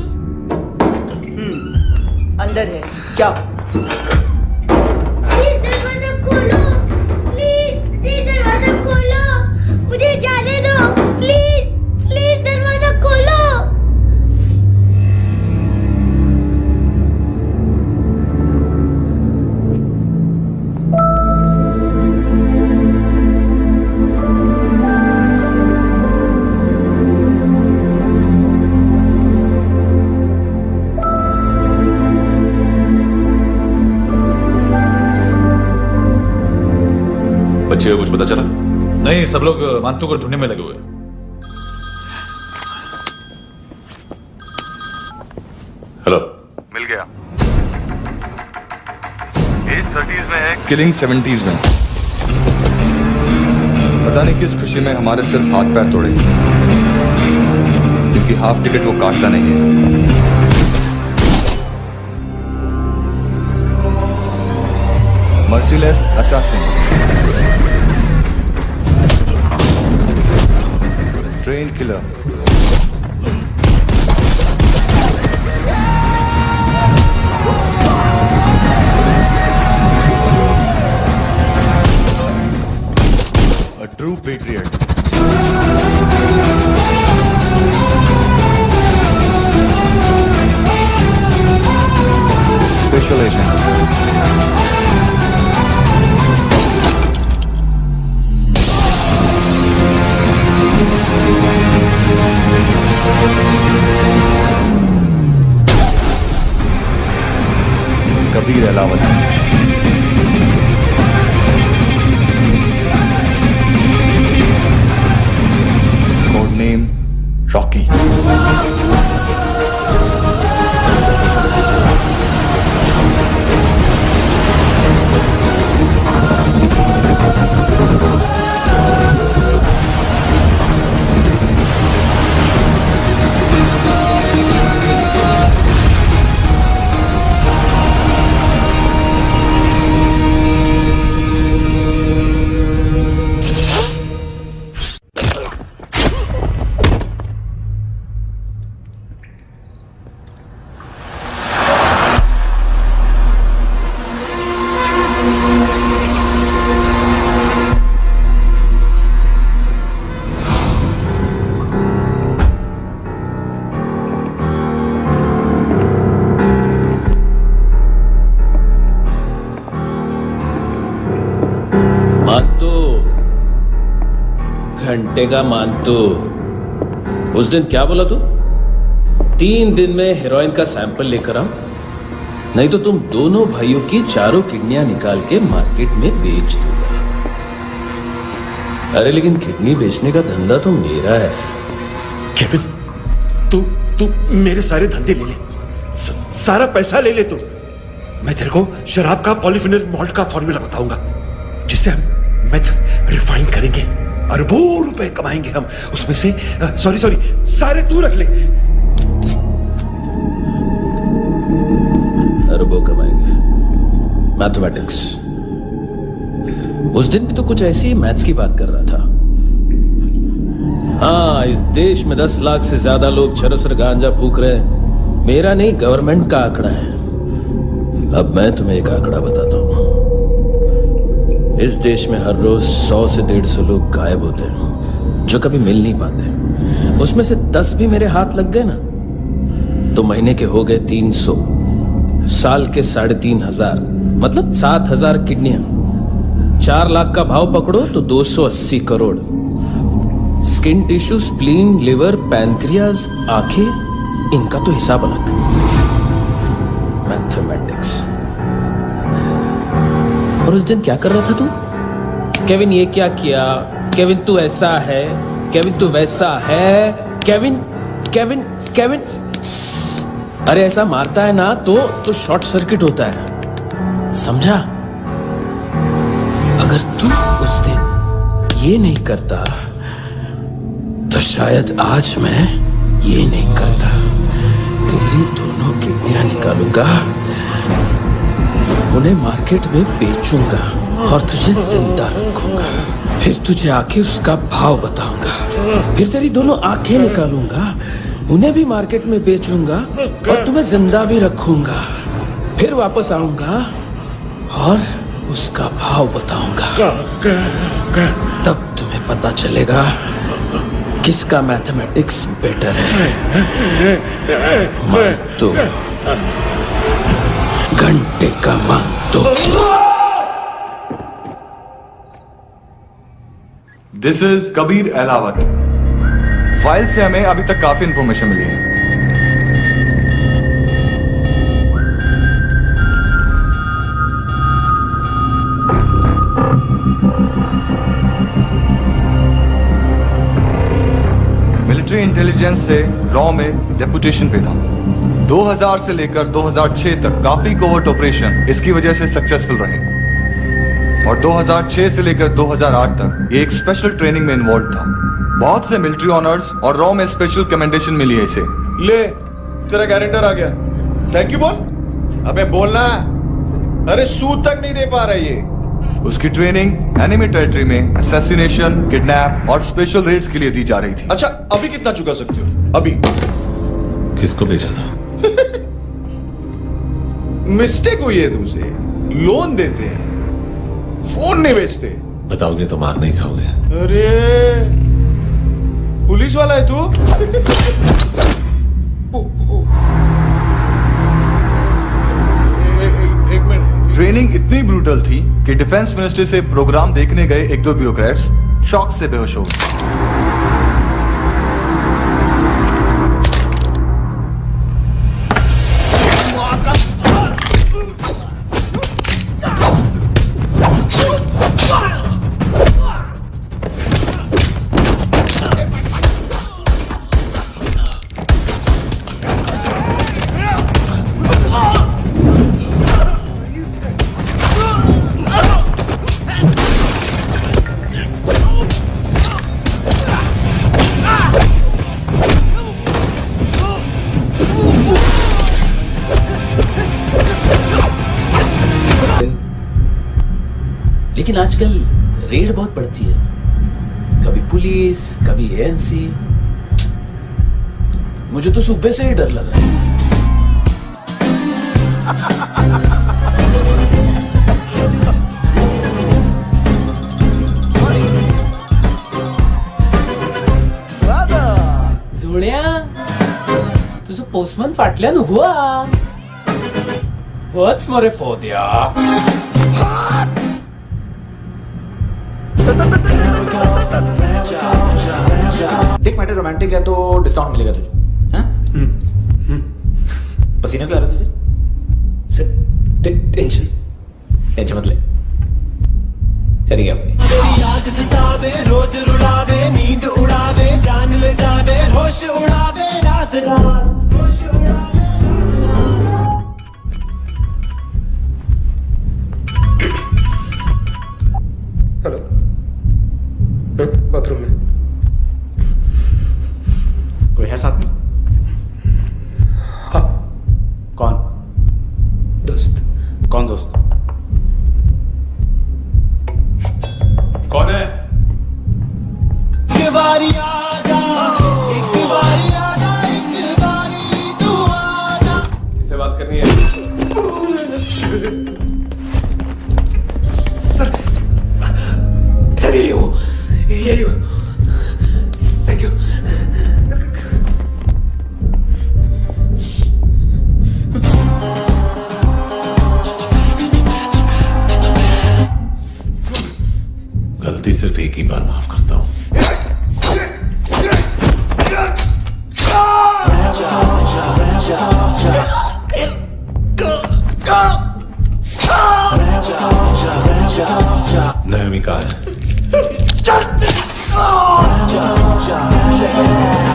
अंदर है, जाओ। प्लीज दरवाजा खोलो, प्लीज दरवाजा खोलो, मुझे जाने दो। प्लीज दरवाजा खोलो। बच्चे को कुछ पता चला? नहीं, सब लोग मानतू को ढूंढने में लगे हुए हैं। हेलो, मिल गया। एज 30s में है, किलिंग 70s में। पता नहीं किस खुशी में हमारे सिर्फ हाथ पैर तोड़े, क्योंकि हाफ टिकट वो काटता नहीं है। Merciless assassin, train killer, a true patriot. Special agent. Kabir Ahlawat. Code name Rocky. घंटे का मानतू, उस दिन क्या बोला तू? 3 दिन में हेरोइन का सैंपल लेकर आओ, नहीं तो तुम दोनों भाइयों की चारों किडनियां निकाल के मार्केट में बेच दूंगा। अरे लेकिन किडनी बेचने का धंधा तो मेरा है। केविन, तू मेरे सारे धंधे ले ले, सारा पैसा ले ले तू। मैं तेरे को शराब का पॉलीफिनल मॉल्ट का फॉर्मूला बताऊंगा, जिससे हम मेथ रिफाइन करेंगे, अरबों रुपए कमाएंगे हम उसमें से। सॉरी सारे तू रख ले। अरबों कमाएंगे, मैथमेटिक्स। उस दिन भी तो कुछ ऐसी ही मैथ्स की बात कर रहा था। हाँ, इस देश में 10 लाख से ज्यादा लोग चरस और गांजा फूक रहे हैं। मेरा नहीं, गवर्नमेंट का आंकड़ा है। अब मैं तुम्हें एक आंकड़ा बताता हूं। इस देश में हर रोज 100 से 150 लोग गायब होते हैं, जो कभी मिल नहीं पाते। उसमें से 10 भी मेरे हाथ लग गए ना, तो महीने के हो गए 300, साल के 3500, मतलब 7000 किडनियां। 4 लाख का भाव पकड़ो तो 280 crore. Skin tissue, spleen, liver, pancreas, आंखें, इनका तो हिसाब अलग। मैथमेटिक्स। और उस दिन क्या कर रहा था तू? केविन ये क्या किया, केविन तू ऐसा है, केविन तू वैसा है, केविन केविन केविन। अरे ऐसा मारता है ना तो शॉर्ट सर्किट होता है, समझा? अगर तू उस दिन ये नहीं करता तो शायद आज मैं ये नहीं करता। तेरी दोनों किडनियां निकालूंगा, उन्हें मार्केट में बेचूंगा और तुझे जिंदा रखूंगा। फिर तुझे आके उसका भाव बताऊंगा। फिर तेरी दोनों आंखें निकालूंगा, उन्हें भी मार्केट में बेचूंगा और तुम्हें जिंदा भी रखूंगा। फिर वापस आऊंगा और उसका भाव बताऊंगा। तब तुम्हें पता चलेगा किसका मैथमेटिक्स बेटर है। मानतो, घंटे का मानतो। This is Kabir Ahlawat. File से हमें अभी तक काफी इंफॉर्मेशन मिली है। मिलिट्री इंटेलिजेंस से रॉ में डेपुटेशन पे था। 2000 से लेकर 2006 तक काफी कोवर्ट ऑपरेशन इसकी वजह से सक्सेसफुल रहे और 2006 से लेकर 2008 तक ये एक स्पेशल ट्रेनिंग में इन्वॉल्व था। बहुत से मिलिट्री ऑनर्स और रॉ में स्पेशल कमेंडेशन मिली है इसे। ले तेरा गारंटर आ गया, थैंक यू बोल। अबे बोलना, अरे सूद तक नहीं दे पा रहा ये। उसकी ट्रेनिंग एनिमी टेरिटरी में असैसिनेशन, किडनैप और स्पेशल रेड्स के लिए दी जा रही थी। अच्छा अभी कितना चुका सकते हो? अभी किसको भेजा था? मिस्टेक हुई है तुमसे, लोन देते हैं, फोन नहीं बेचते। बताओगे तो मार नहीं खाओगे। अरे पुलिस वाला है तू? एक मिनट। ट्रेनिंग इतनी ब्रूटल थी कि डिफेंस मिनिस्ट्री से प्रोग्राम देखने गए एक दो ब्यूरोक्रेट्स शॉक से बेहोश हो गए। लेकिन आजकल रेड बहुत पड़ती है, कभी पुलिस कभी एएनसी। मुझे तो सुबह से ही डर लग रहा है। जोड्या तुझं पोस्टमन फाटल्यान उभो हा. वच मरे फोद्या. देख मैटर रोमांटिक है तो डिस्काउंट मिलेगा तुझे. हाँ? पसीना क्यों आ रहा तुझे? सर टेंशन मत ले. चली गया अपनी. याद सतावे, रोज रुलावे, नींद उड़ावे, जान ले जावे, होश उड़ावे, रात रात. हेलो, बाथरूम में कोई है साथ में? हाँ. कौन? दोस्त. कौन दोस्त? कौन है? एक बारी आजा, एक बारी आजा, एक बारी तू आजा. किससे बात करनी है? सर यही हो. Thank you. गलती सिर्फ एक ही बार माफ करता हूं. नायोमी कहाँ है?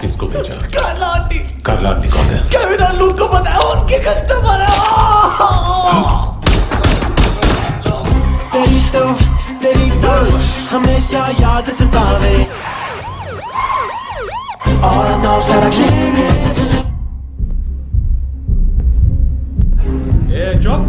किसको भेजा? कार्ला आंटी कौन है? केविन और लूक को बताया, उनके कस्टमर है. तेरी तो हमेशा याद सतावे. All I know is that I can't live. ए चुप.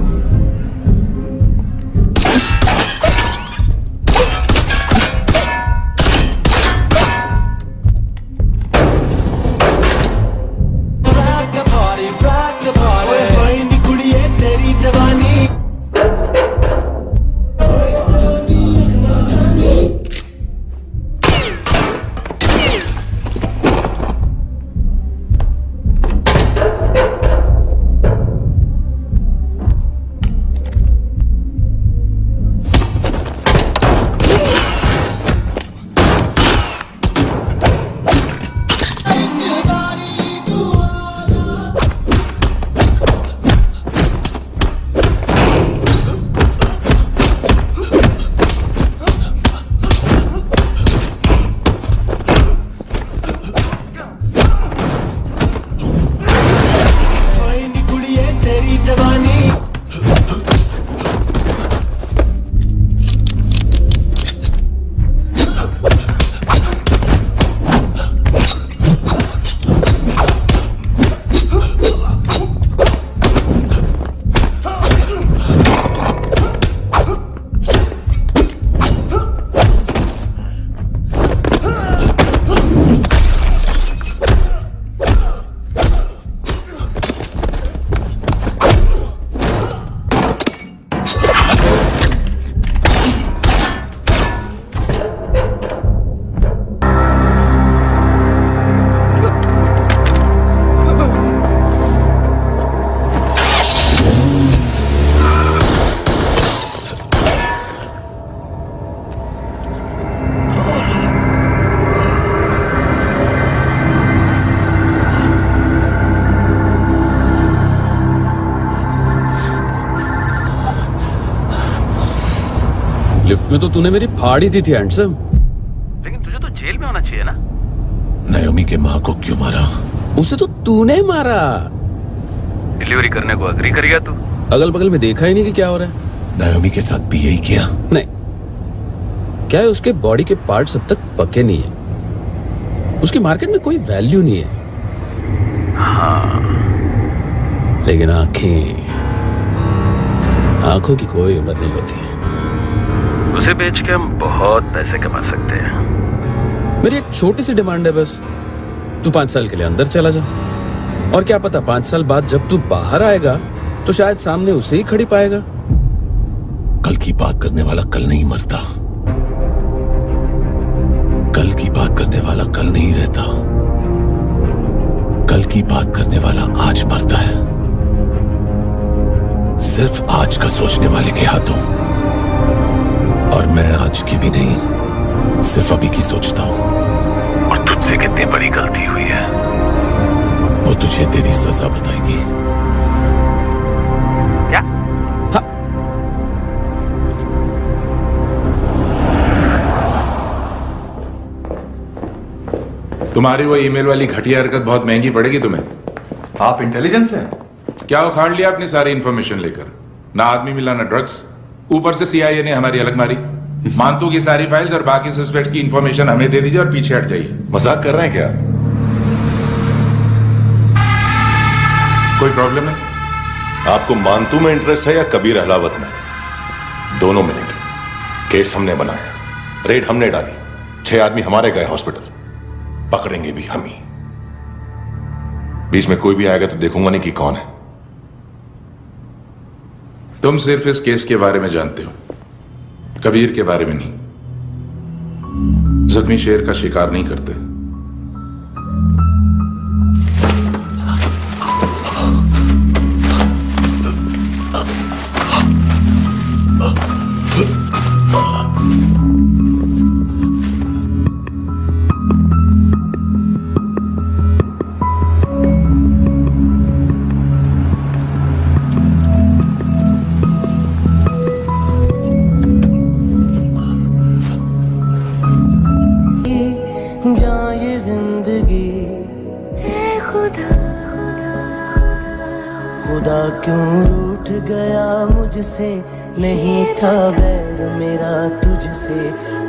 लिफ्ट में तो तूने मेरी फाड़ ही दी थी हैंडसम। लेकिन तुझे तो जेल में होना चाहिए ना। नायोमी के माँ को क्यों मारा? उसे तो तूने मारा। डिलीवरी करने को अग्री कर गया तू। अगल बगल में देखा ही नहीं कि क्या हो रहा है। नायोमी के साथ भी यही किया? नहीं, क्या है उसके बॉडी के पार्ट्स अब तक पके नहीं है, उसकी मार्केट में कोई वैल्यू नहीं है। हाँ, लेकिन आंखों की कोई उम्र नहीं होती है। उसे बेच के हम बहुत पैसे कमा सकते हैं। मेरी एक छोटी सी डिमांड है बस, तू 5 साल के लिए अंदर चला जा, और क्या पता 5 साल बाद जब तू बाहर आएगा तो शायद सामने उसे ही खड़ी पाएगा। कल की बात करने वाला कल नहीं मरता, कल की बात करने वाला कल नहीं रहता, कल की बात करने वाला आज मरता है। सिर्फ आज का सोचने वाले के हाथों। और मैं आज की भी नहीं, सिर्फ अभी की सोचता हूं। और तुझसे कितनी बड़ी गलती हुई है वो तुझे तेरी सजा बताएगी। क्या? हाँ। तुम्हारी वो ईमेल वाली घटिया हरकत बहुत महंगी पड़ेगी तुम्हें। आप इंटेलिजेंस हैं? क्या उखाड़ लिया अपनी सारी इंफॉर्मेशन लेकर? ना आदमी मिला ना ड्रग्स, ऊपर से सीआईए ने हमारी अलग मारी। मानतू की सारी फाइल्स और बाकी सस्पेक्ट की इंफॉर्मेशन हमें दे दीजिए और पीछे हट जाइए। मजाक कर रहे हैं क्या? कोई प्रॉब्लम है? आपको मानतू में इंटरेस्ट है या कबीर अहलावत में? दोनों मिलेंगे। केस हमने बनाया, रेड हमने डाली, 6 आदमी हमारे गए हॉस्पिटल, पकड़ेंगे भी हम ही। बीच में कोई भी आएगा तो देखूंगा नहीं कि कौन है। तुम सिर्फ इस केस के बारे में जानते हो, कबीर के बारे में नहीं। जख्मी शेर का शिकार नहीं करते। खुदा क्यों रूठ गया मुझसे, नहीं था वैर मेरा तुझसे,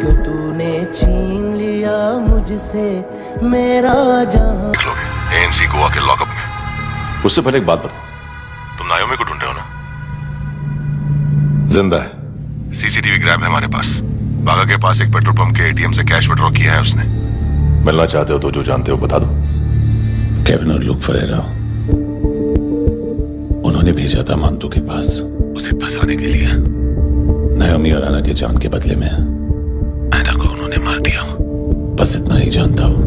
क्यों तूने छीन लिया मुझसे मेरा जहां। एएनसी गोवा के लॉकअप में। उससे पहले एक बात बताओ, तुम नायोमी को ढूंढ रहे हो ना? जिंदा है, सीसीटीवी ग्रैब है हमारे पास। बागा के पास एक पेट्रोल पंप के एटीएम से कैश विड्रॉ किया है उसने। मिलना चाहते हो तो जो जानते हो बता दो। केविन और लुक फरेरा उन्होंने भेजा था मानतू के पास उसे फंसाने के लिए। नायोमी और आना के जान के बदले में आना को उन्होंने मार दिया। बस इतना ही जानता हूं।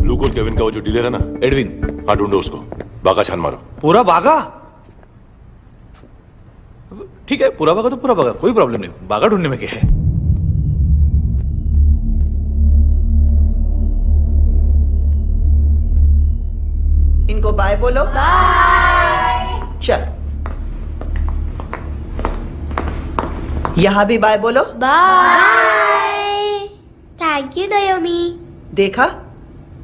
लुक और केविन का वो जो डीलर है ना, एडविन, हाँ ढूंढो उसको। बागा छान मारो। पूरा बागा? ठीक है, पूरा बागा तो पूरा बागा, कोई प्रॉब्लम नहीं। बागा ढूंढने में क्या है? इनको बाय बोलो। बाय। चल, यहां भी बाय बोलो। बाय। Thank you नायोमी। देखा,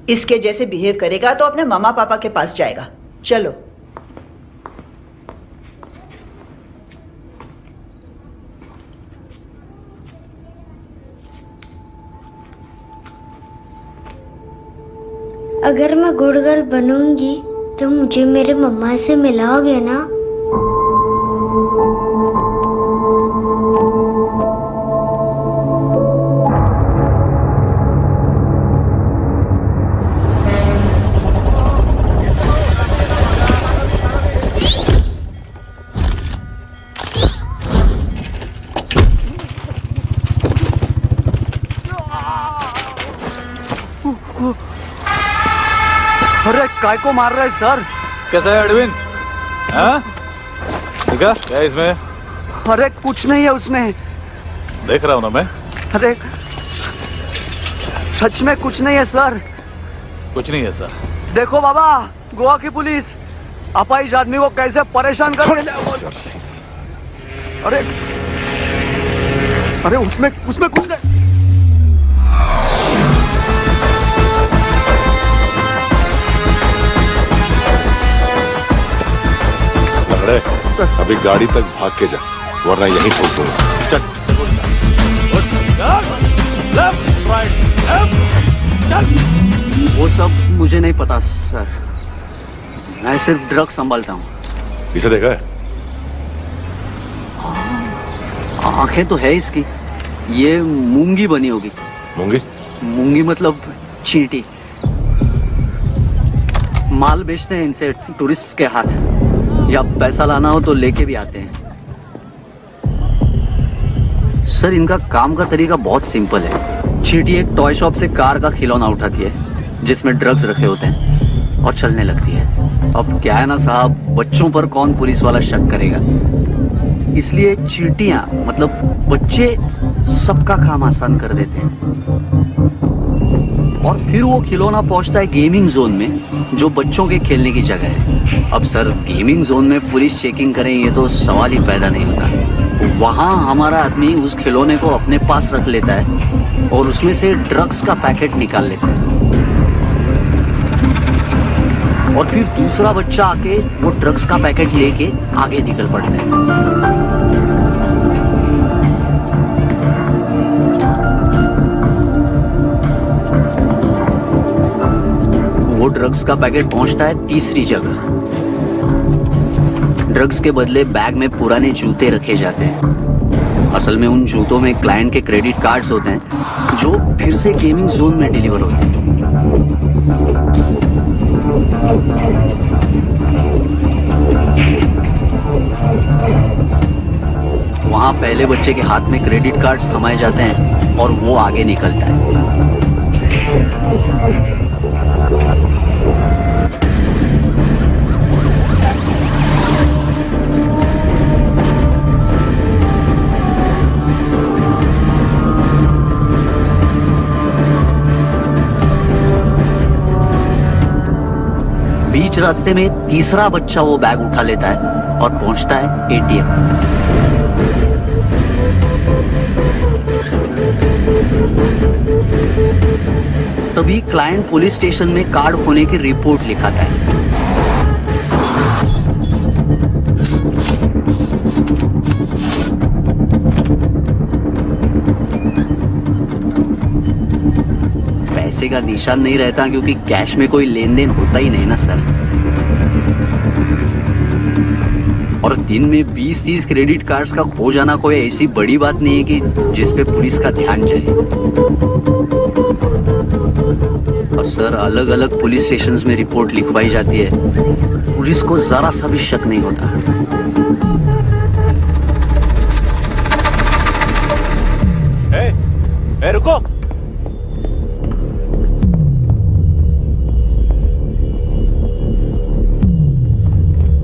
इसके जैसे बिहेव करेगा तो अपने मामा पापा के पास जाएगा। चलो। अगर मैं गुड गर्ल बनूंगी तो मुझे मेरे मम्मा से मिलाओगे ना? अरे काय को मार रहा है सर? कैसा है एडविन? हाँ? ठीक है, क्या है इसमें? अरे कुछ नहीं है उसमें। देख रहा हूं ना मैं। अरे सच में कुछ नहीं है सर। कुछ नहीं है सर। देखो बाबा, गोवा की पुलिस अपाहिज आदमी को कैसे परेशान कर रही है। अरे अरे उसमें उसमें कुछ नहीं। लंगड़े, अभी गाड़ी तक भाग के जा, वरना यहीं ठोक दूंगा। चल। वो सब मुझे नहीं पता सर, मैं सिर्फ ड्रग संभालता हूँ। इसे देखा है? आंखें तो है इसकी, ये मूंगी बनी होगी। मूंगी? मूंगी मतलब चींटी। माल बेचते हैं इनसे टूरिस्ट के हाथ, या पैसा लाना हो तो लेके भी आते हैं। सर इनका काम का तरीका बहुत सिंपल है। चींटी एक टॉय शॉप से कार का खिलौना उठाती है जिसमें ड्रग्स रखे होते हैं और चलने लगती है। अब क्या है ना साहब, बच्चों पर कौन पुलिस वाला शक करेगा, इसलिए चींटियां मतलब बच्चे सबका काम आसान कर देते हैं। और फिर वो खिलौना पहुंचता है गेमिंग जोन में, जो बच्चों के खेलने की जगह है। अब सर गेमिंग जोन में पुलिस चेकिंग करें ये तो सवाल ही पैदा नहीं होता। वहां हमारा आदमी उस खिलौने को अपने पास रख लेता है और उसमें से ड्रग्स का पैकेट निकाल लेता है, और फिर दूसरा बच्चा आके वो ड्रग्स का पैकेट लेके आगे निकल पड़ता है। वो ड्रग्स का पैकेट पहुंचता है तीसरी जगह। ड्रग्स के बदले बैग में पुराने जूते रखे जाते हैं। असल में उन जूतों में क्लाइंट के क्रेडिट कार्ड्स होते हैं जो फिर से गेमिंग जोन में डिलीवर होते हैं। वहां पहले बच्चे के हाथ में क्रेडिट कार्ड्स थमाए जाते हैं और वो आगे निकलता है। बीच रास्ते में तीसरा बच्चा वो बैग उठा लेता है और पहुंचता है एटीएम। तभी क्लाइंट पुलिस स्टेशन में कार्ड खोने की रिपोर्ट लिखाता है। पैसे का निशान नहीं रहता क्योंकि कैश में कोई लेन देन होता ही नहीं ना सर। और दिन में 20-30 क्रेडिट कार्ड्स का खो जाना कोई ऐसी बड़ी बात नहीं है कि जिस पे पुलिस का ध्यान जाए। और सर अलग अलग पुलिस स्टेशंस में रिपोर्ट लिखवाई जाती है, पुलिस को जरा सा भी शक नहीं होता। ए, रुको।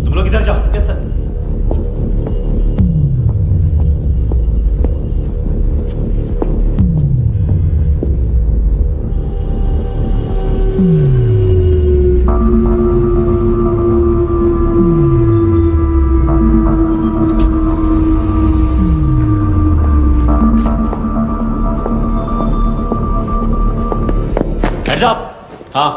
तुम लोग इधर जाओ। Yes sir. Heads up! हाँ।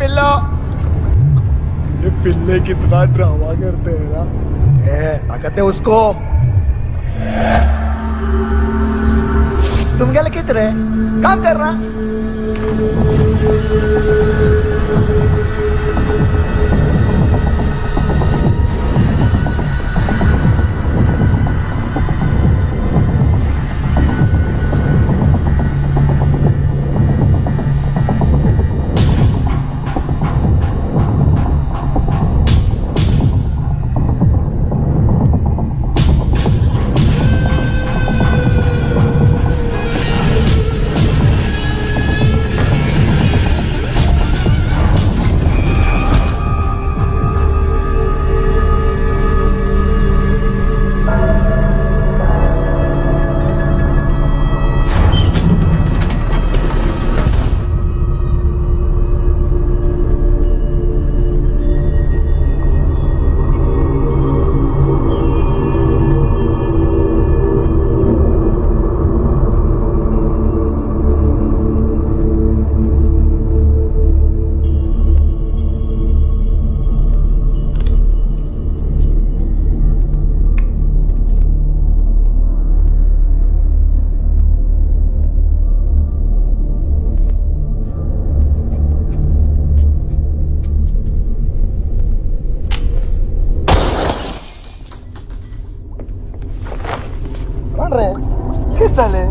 पिल्लो। ये पिल्ले कितना ड्रामा करते हैं ना। ताकत दे उसको। तुम क्या लिखित रहे? काम कर रहा। चले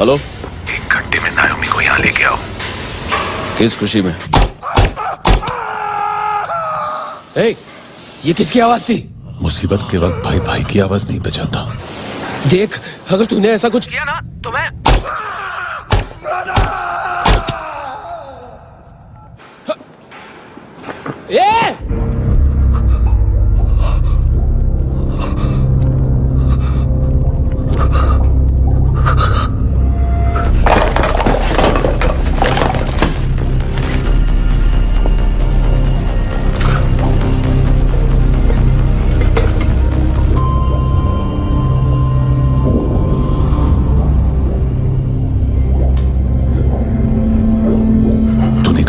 हेलो, 1 घंटे में नायोमी को यहाँ लेके आओ। किस खुशी में? ए, ये किसकी आवाज थी? मुसीबत के वक्त भाई भाई की आवाज नहीं पहचानता। देख, अगर तूने ऐसा कुछ किया ना तो मैं ए!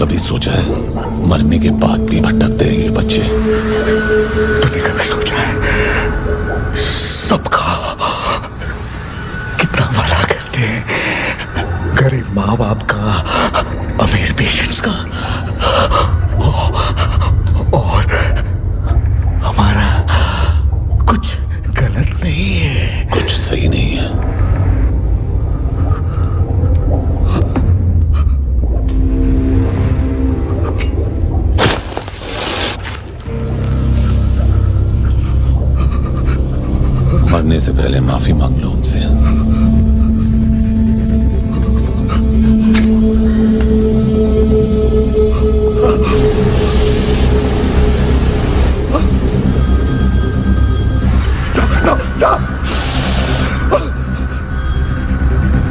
कभी सोचा है मरने के बाद भी भटकते हैं ये बच्चे? तूने कभी सोचा है सबका कितना भला करते हैं? गरीब माँ बाप का, अमीर पेशेंट्स का, और हमारा कुछ गलत नहीं है, कुछ सही नहीं है। मरने से पहले माफी मांग लो उनसे।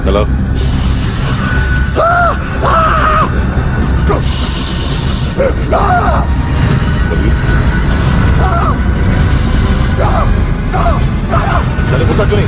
हेलो, चले बोलता क्यों नहीं?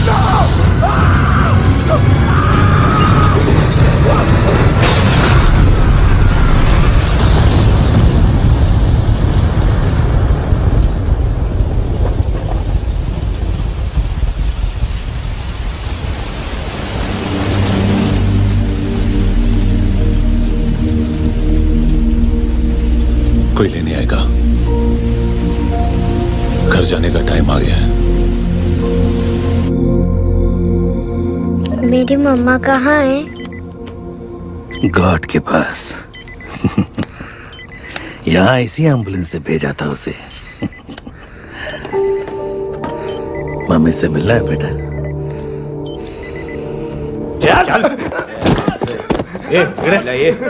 टाइम आ गया है। मेरी मम्मा कहाँ है? गॉड के पास। यहाँ इसी एम्बुलेंस से भेजा था उसे। मम्मी से मिलना है बेटा। चल ये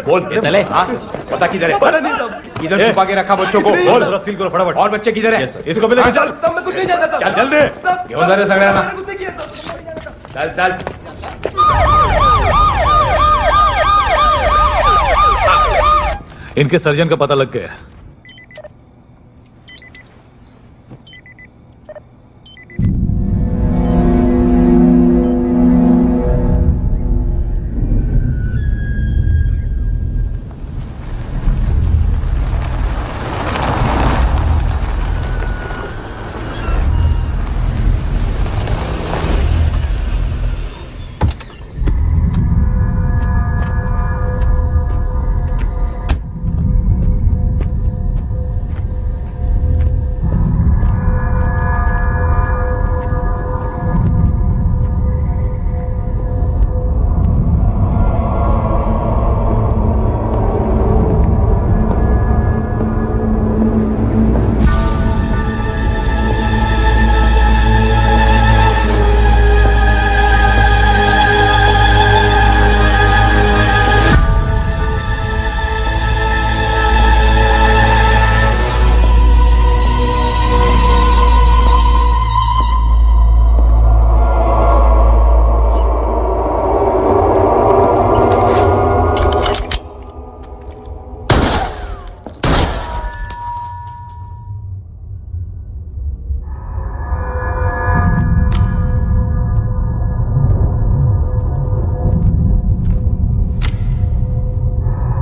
बोल ये चले। हाँ पता किधर है? पता नहीं सब इधर छुपा के रखा बच्चों को। बोल सील करो फटाफट। और बच्चे किधर है? इसको भी लेके चल। सब मैं कुछ नहीं जानता। चल जल्दी घेऊन जा रे सगळ्यांना। चल चल। इनके सर्जन का पता लग गया।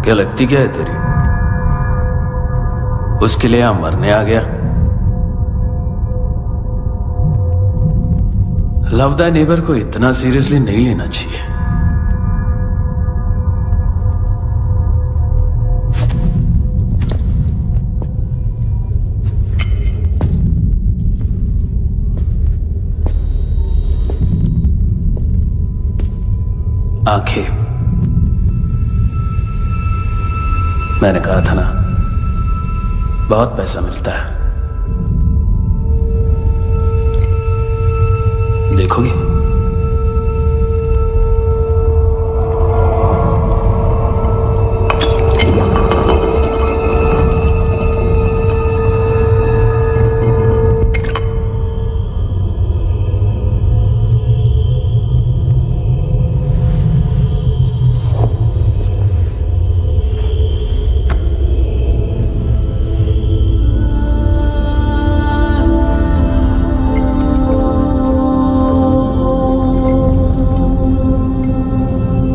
क्या लगती क्या है तेरी? उसके लिए यहां मरने आ गया? लव द नेबर को इतना सीरियसली नहीं लेना चाहिए। आंखें, मैंने कहा था ना, बहुत पैसा मिलता है। देखोगी?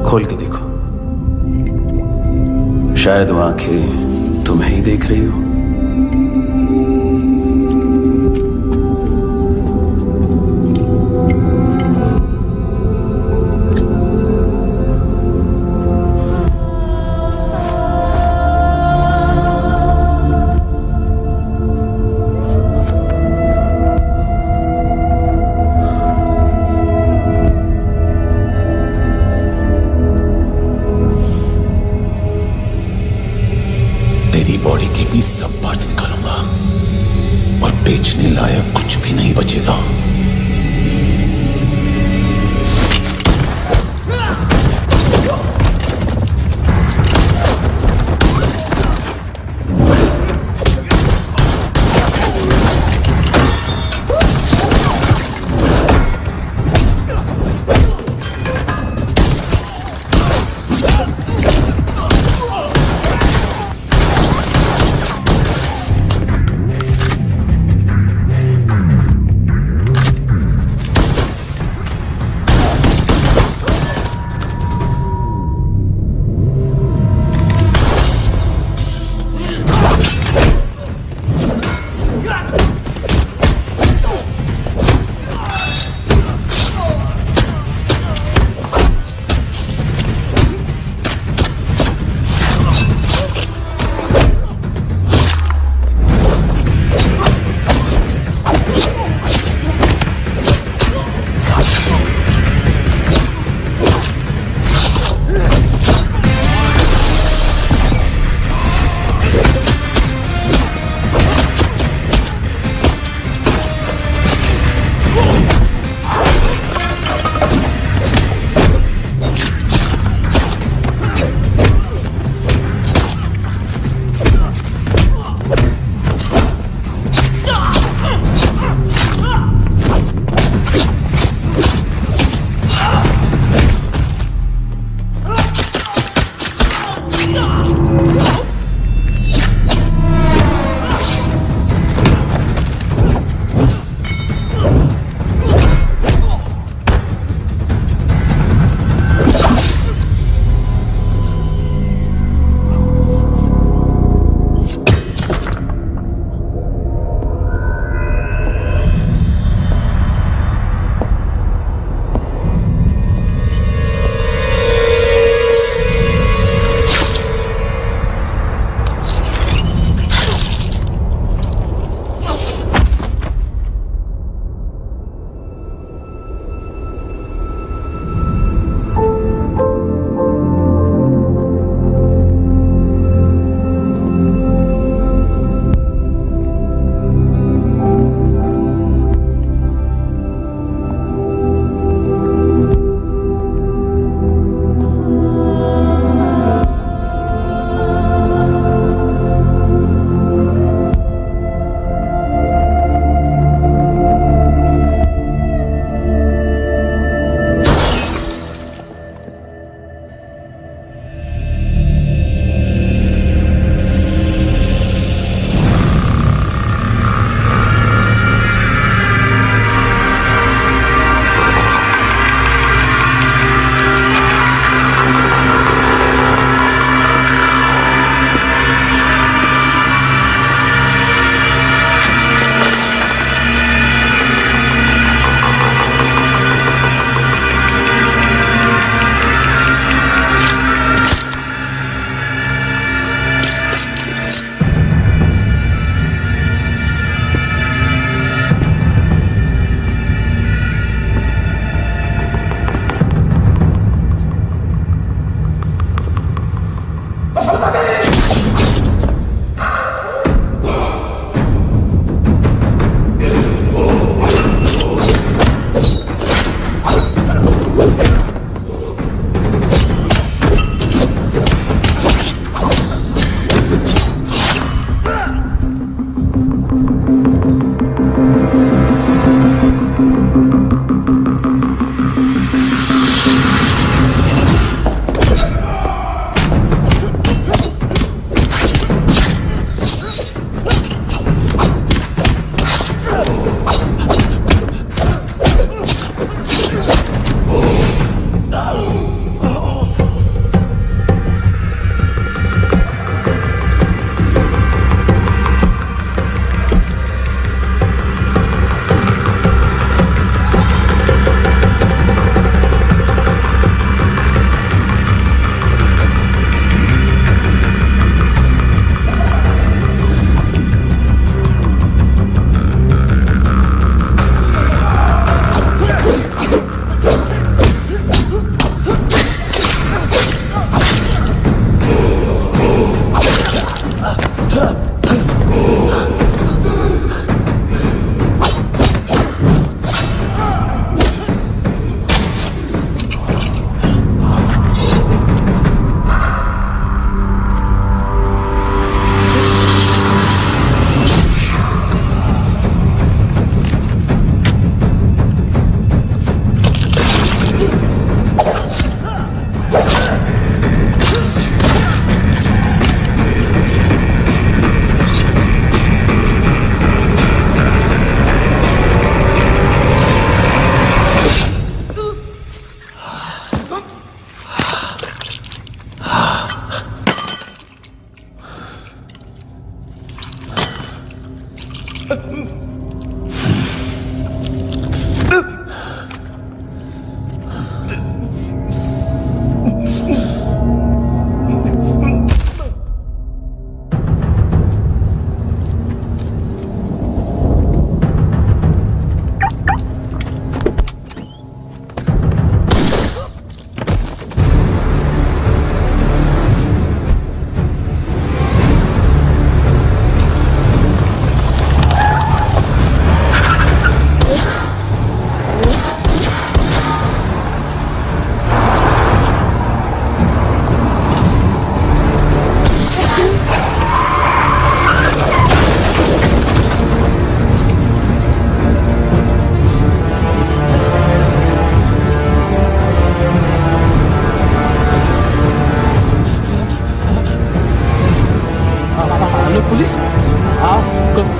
खोल के देखो, शायद वो आंखें तुम्हें ही देख रही हो। तेरी बॉडी के भी सब पार्ट्स निकालूंगा और बेचने लायक कुछ भी नहीं बचेगा।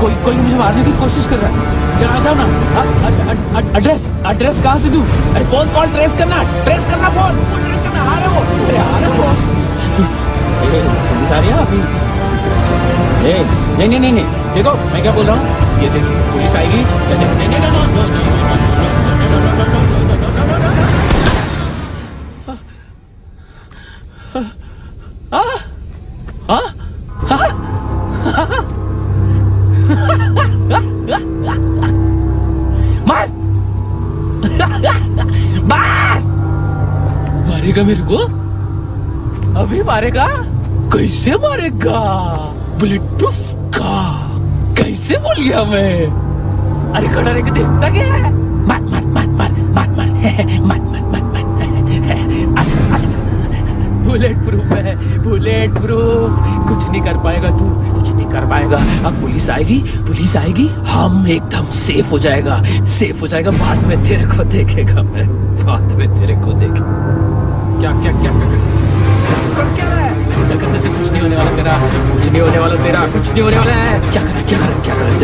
कोई मुझे मारने की कोशिश कर रहा है। यहाँ आ जाओ ना। एड्रेस कहाँ से दूं? अरे फोन कॉल ट्रेस करना फोन ट्रेस करना। आ रहे हो? अरे आ रहे हो? पुलिस आ रही है अभी? नहीं, देखो मैं क्या बोल रहा हूँ, ये देखिए पुलिस आएगी। मार मारेगा मेरे को? अभी मारेगा? कैसे मारेगा? बुलेट प्रूफ का कैसे भूल गया मैं? अरे खड़ा रह के देखता क्या है? मार बुलेट प्रूफ है, बुलेट प्रूफ। कुछ नहीं कर पाएगा तू, कुछ नहीं कर पाएगा। अब पुलिस आएगी, हम एकदम सेफ हो जाएगा। बाद में तेरे को देखेगा मैं, बाद में तेरे को देखेगा। क्या है? ऐसा करने से कुछ नहीं होने वाला तेरा, कुछ नहीं होने वाला है। क्या करा?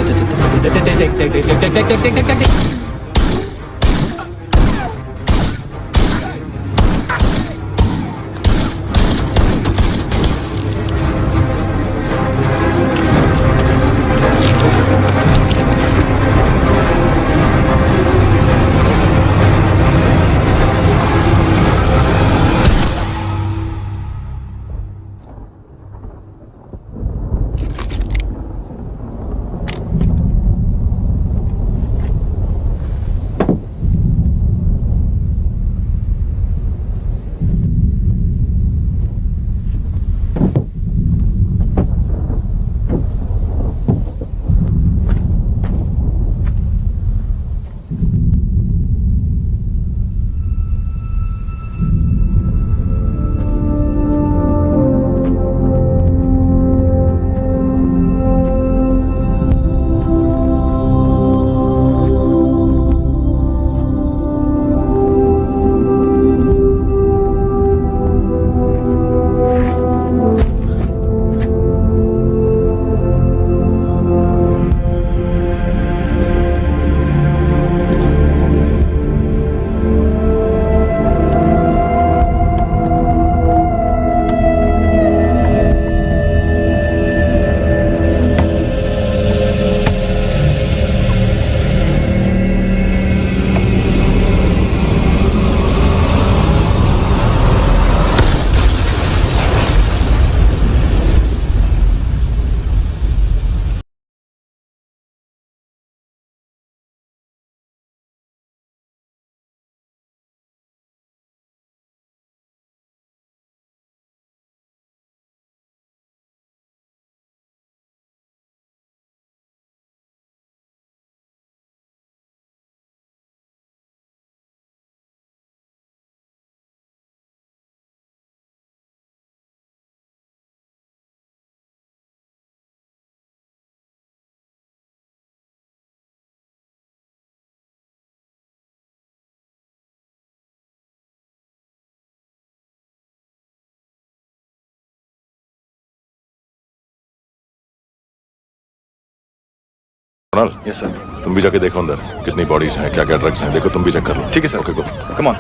देख। Yes sir. तुम भी जाके देखो अंदर कितनी बॉडीज हैं, क्या क्या ड्रग्स हैं, देखो तुम भी चेक कर लो। ठीक है sir. Okay go, come on.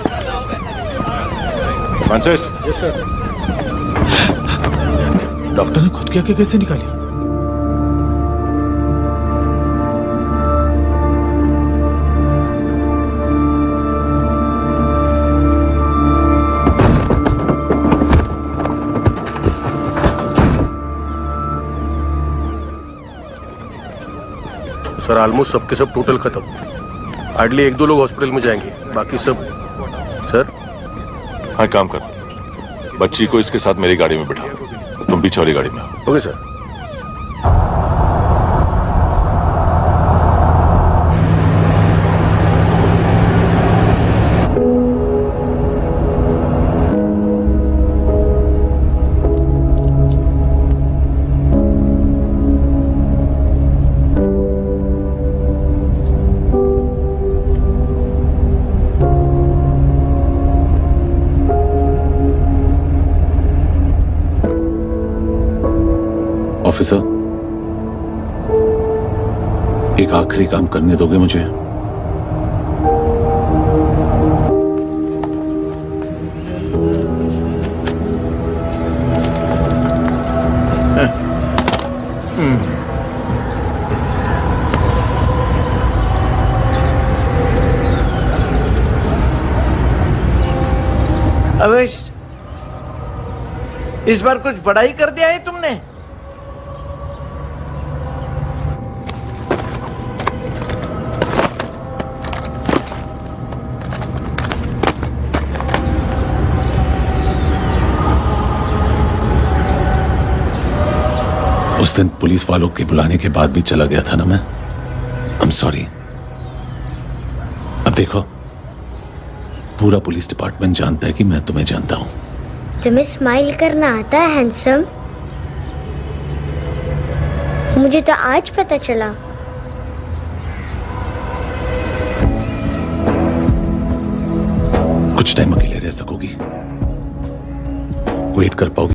Francis. Yes sir. Doctor ने खुद की आंखें कैसे निकाली? सर ऑलमोस्ट सबके सब टोटल खत्म। हार्डली 1-2 लोग हॉस्पिटल में जाएंगे, बाकी सब। सर हाँ, काम कर, बच्ची को इसके साथ मेरी गाड़ी में बिठा, तुम पीछे वाली गाड़ी में। Okay sir. ऑफिसर, एक आखिरी काम करने दोगे मुझे? अवेश, इस बार कुछ बड़ा ही कर दिया है तुमने। उस दिन पुलिस वालों के बुलाने के बाद भी चला गया था ना मैं। I am sorry. अब देखो, पूरा पुलिस डिपार्टमेंट जानता है कि मैं तुम्हें जानता हूं। तुम्हें स्माइल करना आता है हैंडसम? मुझे तो आज पता चला। कुछ टाइम अकेले रह सकोगी? वेट कर पाओगी?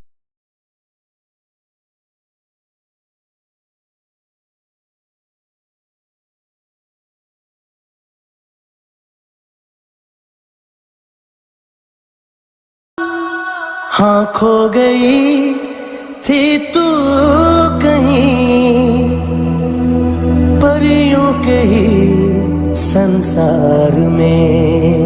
हाँ, खो गई थी तू कहीं परियों के ही संसार में।